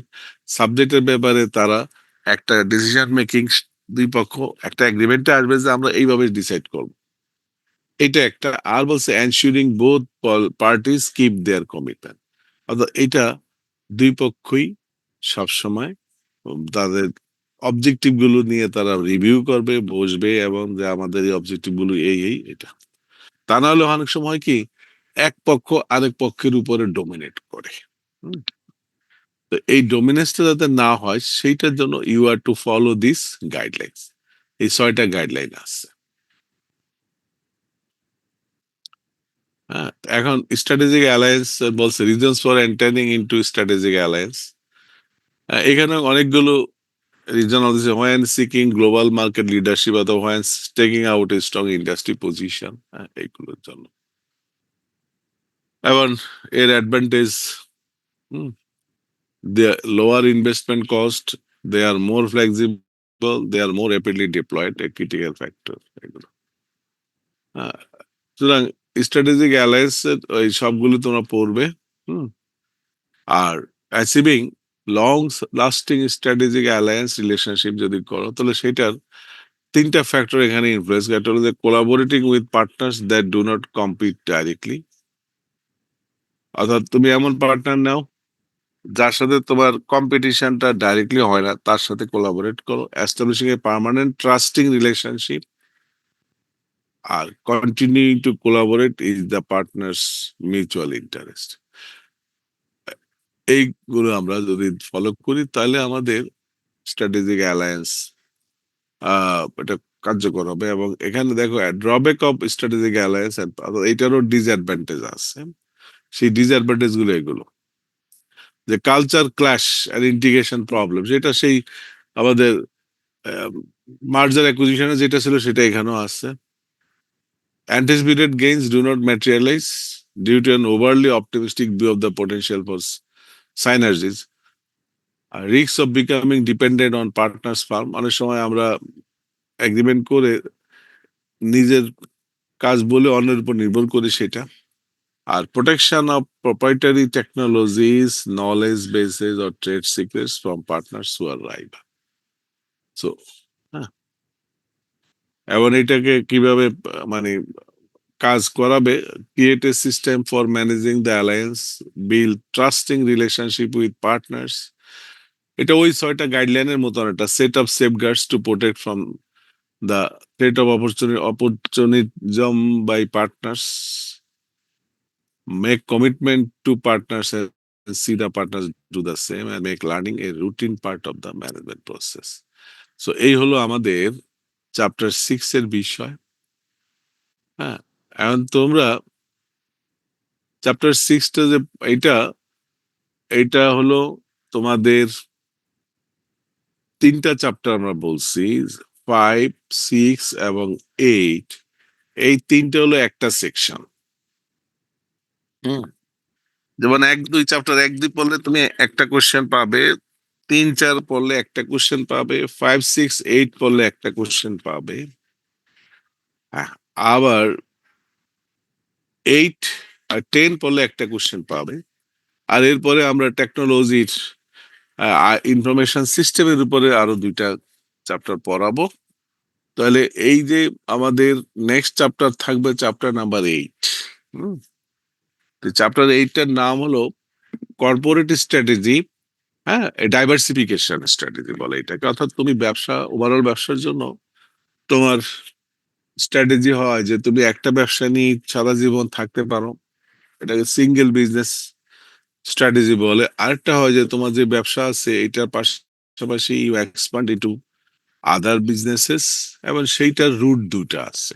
সাবজেক্টের ব্যাপারে তারা একটা ডিসিশন মেকিং, দুই পক্ষ একটা এগ্রিমেন্টে আসবে যে আমরা এইভাবে ডিসাইড করব, এটা একটা। আর বলছে এনশিওরিং বোথ পার্টিস কিপ দেয়ার কমিটমেন্ট, অর্থাৎ এটা দুই পক্ষই সবসময় তাদের অবজেক্টিভ গুলো নিয়ে তারা রিভিউ করবে, বসবে, এবং যে আমাদের এই অবজেক্টিভ গুলো এই এটা। তা না হলে অনেক সময় হয় কি, এক পক্ষ আরেক পক্ষের উপরে ডোমিনেট করে। হুম, তো এই ডোমিনেন্সটা যাতে না হয় সেইটার জন্য you are to follow this guidelines. এই 6টা গাইডলাইন আছে। হ্যাঁ, এখন স্ট্র্যাটেজিক অ্যালায়েন্স বলছে reasons for entering into strategic alliance. এখানে অনেকগুলো রিজন আছে, when seeking global market leadership অথবা when taking out a strong industry position, এইগুলোর জন্য। এবং এর advantage, they lower investment cost, they are more flexible, they are more rapidly deployed, a critical factor এগুলো। হ্যাঁ, সুতরাং স্ট্র্যাটেজিক অ্যালায়েন্স এর ওই সবগুলো তোমরা পড়বে। হুম, আর achieving long lasting strategic alliance relationship যদি করো তাহলে সেটার 3টা ফ্যাক্টর এখানে ইনফ্লুয়েন্স করে। একটা হলো যে collaborating with partners that do not compete directly, অর্থাৎ তুমি এমন পার্টনার নাও যার সাথে তোমার কম্পিটিশনটা ডাইরেক্টলি হয় না, তার সাথে কোলাবোরেট করো। Establishing a permanent trusting relationship, আর continuing to collaborate is the partners mutual interest. এইগুলো আমরা যদি ফলো করি তাহলে আমাদের স্ট্র্যাটেজিক অ্যালায়েন্স এটা কার্যকর হবে। এবং এখানে দেখো ড্রব্যাক অফ স্ট্র্যাটেজিক অ্যালায়েন্স, এইটারও ডিসঅ্যাডভান্টেজ আছে। সেই ডিসঅ্যাডভান্টেজ গুলো এগুলো যে কালচার ক্ল্যাশ আর ইন্টিগ্রেশন প্রবলেম, যেটা সেই আমাদের মার্জার অ্যাকুইজিশনে যেটা ছিল সেটা এখানেও আছে। Anticipated gains do not materialize due to an overly optimistic view of the potential for synergies. আর risk of becoming dependent on partners firm, অনেক সময় আমরা এগ্রিমেন্ট করে নিজের কাজ বলে অন্যের উপর নির্ভর করি সেটা। আর protection of proprietary technologies, knowledge bases or trade secrets from partners who are rival. So হ্যাঁ, এবং এটাকে কিভাবে মানে কাজ করাবে, create a system for managing the alliance, build trusting relationship with partners, এটা ওই 6টা গাইডলাইনের মতন একটা set of safeguards to protect from the threat of opportunism by partners, make commitment to partners and see the partners do the same and make learning a routine part of the management process. So এই হলো আমাদের chapter 6 এর বিষয়। হ্যাঁ, এখন তোমরা chapter 6টা যে এটা এটা হলো তোমাদের 3টা চ্যাপ্টার আমরা বলছি, 5, 6 এবং 8। এই 3টে হলো একটা সেকশন। হুম, যেমন 1, 2 চ্যাপ্টার 1, 2 পড়লে তুমি একটা কোশ্চেন পাবে, 3, 4 পড়লে একটা কোশ্চেন পাবে, 5, 6, 8 পড়লে একটা কোশ্চেন পাবে। হ্যাঁ, আবার 8 আর 10 পড়লে একটা কোশ্চেন পাবে। আর এরপরে আমরা টেকনোলজির ইনফরমেশন সিস্টেমের উপরে আরো 2টা চ্যাপ্টার পড়াবো। তাহলে এই যে আমাদের নেক্সট চ্যাপ্টার থাকবে চ্যাপ্টার নাম্বার 8। চ্যাপ্টার 8টার নাম হলো কর্পোরেট স্ট্র্যাটেজি, হ্যাঁ, ডাইভার্সিফিকেশন স্ট্র্যাটেজি বলে এটাকে। অর্থাৎ তুমি ব্যবসা, ওভারঅল ব্যবসার জন্য তোমার স্ট্র্যাটেজি হয় যে তুমি একটা ব্যবসা নিয়ে সারা জীবন থাকতে পারো, এটাকে সিঙ্গেল বিজনেস স্ট্র্যাটেজি বলে। আরেকটা হয় যে তোমার যে ব্যবসা আছে এটার পাশাপাশি you expand into other businesses, এবং সেইটার রুট 2টা আছে।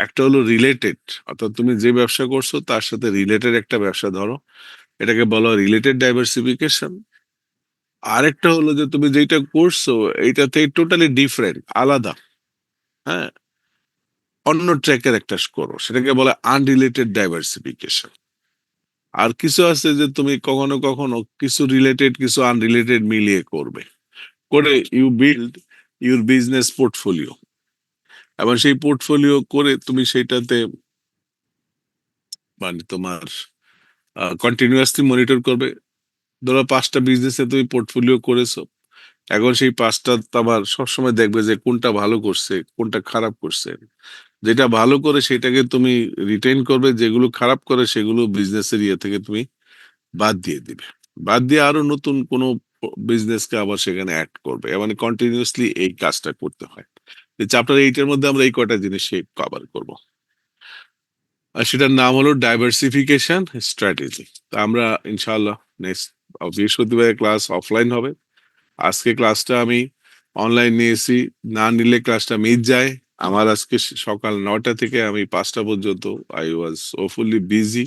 একটা হলো রিলেটেড, অর্থাৎ তুমি যে ব্যবসা করছো তার সাথে রিলেটেড একটা ব্যবসা ধরো, এটাকে বলা হয় রিলেটেড ডাইভার্সিফিকেশন। আরেকটা হলো যে তুমি যেটা করছো এইটা থেকে টোটালি ডিফারেন্ট, আলাদা, হ্যাঁ, অন্য ট্র্যাকের একটা করো, সেটাকে বলে আনরিলেটেড ডাইভার্সিফিকেশন। আর কিছু আছে যে তুমি কখনো কখনো কিছু রিলেটেড কিছু আনরিলেটেড মিলিয়ে করবে, করে you build your business portfolio, এবং সেই পোর্টফোলিও করে তুমি সেইটাতে মানে তোমার কন্টিনিউয়াসলি মনিটর করবে। ধরো 5টা বিজনেসে তুমি পোর্টফোলিও করেছো, এখন সেই 5টা তোমার সবসময় দেখবে যে কোনটা ভালো করছে কোনটা খারাপ করছে। যেটা ভালো করে সেটাকে তুমি রিটেইন করবে, যেগুলো খারাপ করে সেগুলো বিজনেসের ইয়ে থেকে তুমি বাদ দিয়ে দিবে, বাদ দিয়ে আরো নতুন কোনো বিজনেসকে আবার সেখানে অ্যাড করবে, মানে কন্টিনিউয়াসলি এই কাজটা করতে হয়। চ্যাপ্টার 8 এর মধ্যে আমরা এই কয়টা জিনিস কভার করব, আর সেটার নাম হলো ডাইভার্সিফিকেশন স্ট্র্যাটেজি। তো আমরা ইনশাআল্লাহ নেক্সট বৃহস্পতিবার ক্লাস অফলাইন হবে। আজকে ক্লাসটা আমি অনলাইন নিয়েছি, না নিলে ক্লাসটা মিস যায়। আমার আজকে সকাল 9টা থেকে আমি 5টা পর্যন্ত I was so fully busy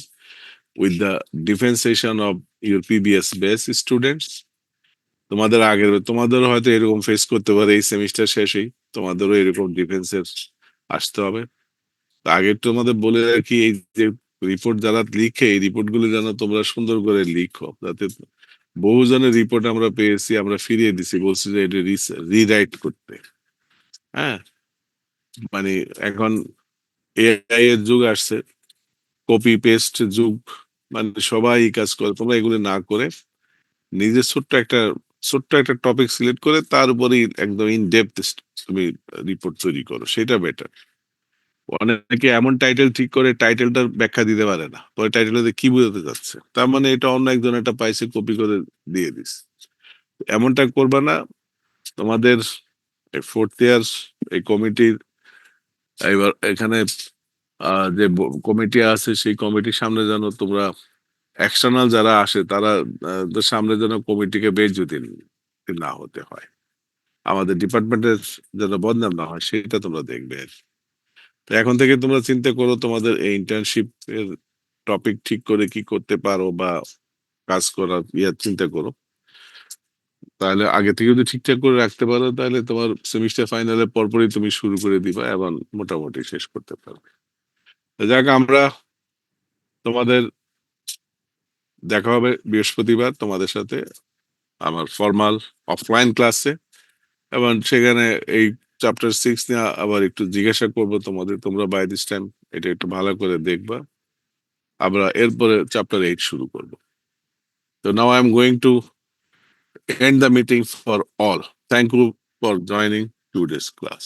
with the differentiation of your PBS base students. তোমাদেরও হয়তো এরকম ফেস করতে পারে, এই সেমিস্টার শেষেই তোমাদেরও এরকম ডিফেন্সের আসতে হবে। আগে তোমাদের বলে রাখি, এই যে রিপোর্ট যারা লিখে এই রিপোর্ট গুলো যেন তোমরা সুন্দর করে লিখো, যাতে বহুজনের রিপোর্ট আমরা পেয়েছি, আমরা ফিরিয়ে দিছি, বলছি যে এটা রিরাইট করতে। হ্যাঁ, মানে এখন এআই এর যুগ আসছে, কপি পেস্ট যুগ, মানে সবাই এই কাজ করে। তোমরা এগুলো না করে নিজের ছোট্ট একটা টপিক সিলেক্ট করে তার উপরেই একদম ইন ডেপথ তুমি রিপোর্ট তৈরি করো, সেটা বেটার। অনেকে এমন টাইটেল ঠিক করে টাইটেলটার ব্যাখ্যা দিতে পারে না, পরে টাইটেলটা কি বোঝাতে যাচ্ছে, তার মানে এটা অন্য একজন একটা পাইছে কপি করে দিয়ে দিস। এমনটা করবা না। তোমাদের 4th ইয়ার এই কমিটির এবার এখানে যে কমিটি আছে সেই কমিটির সামনে যেন তোমরা এক্সটার্নাল যারা আসে তারা সামনে যেন কমিটিকে বেজ্জতি না হতে হয়, আমাদের ডিপার্টমেন্টের যেন বদনাম না হয়, সেটা তোমরা দেখবে। তো এখন থেকে তোমরা চিন্তা করো তোমাদের এই ইন্টার্নশিপ এর টপিক ঠিক করে কি করতে পারো, বা কাজ করার চিন্তা করো। তাহলে আগে থেকে যদি ঠিকঠাক করে রাখতে পারো তাহলে তোমার সেমিস্টার ফাইনালের পরপরই তুমি শুরু করে দিবা এবং মোটামুটি শেষ করতে পারবে। তো যাক, আমরা তোমাদের দেখা হবে বৃহস্পতিবার তোমাদের সাথে আমার ফর্মাল অফলাইন ক্লাসে, এবং সেখানে এই চ্যাপ্টার 6 নিয়ে আবার একটু জিজ্ঞাসা করবো তোমাদের, তোমরা বাই দিস টাইম এটা একটু ভালো করে দেখবা। আমরা এরপরে চ্যাপ্টার 8 শুরু করব। তো now I am going to end the meeting for all. Thank you for joining today's class.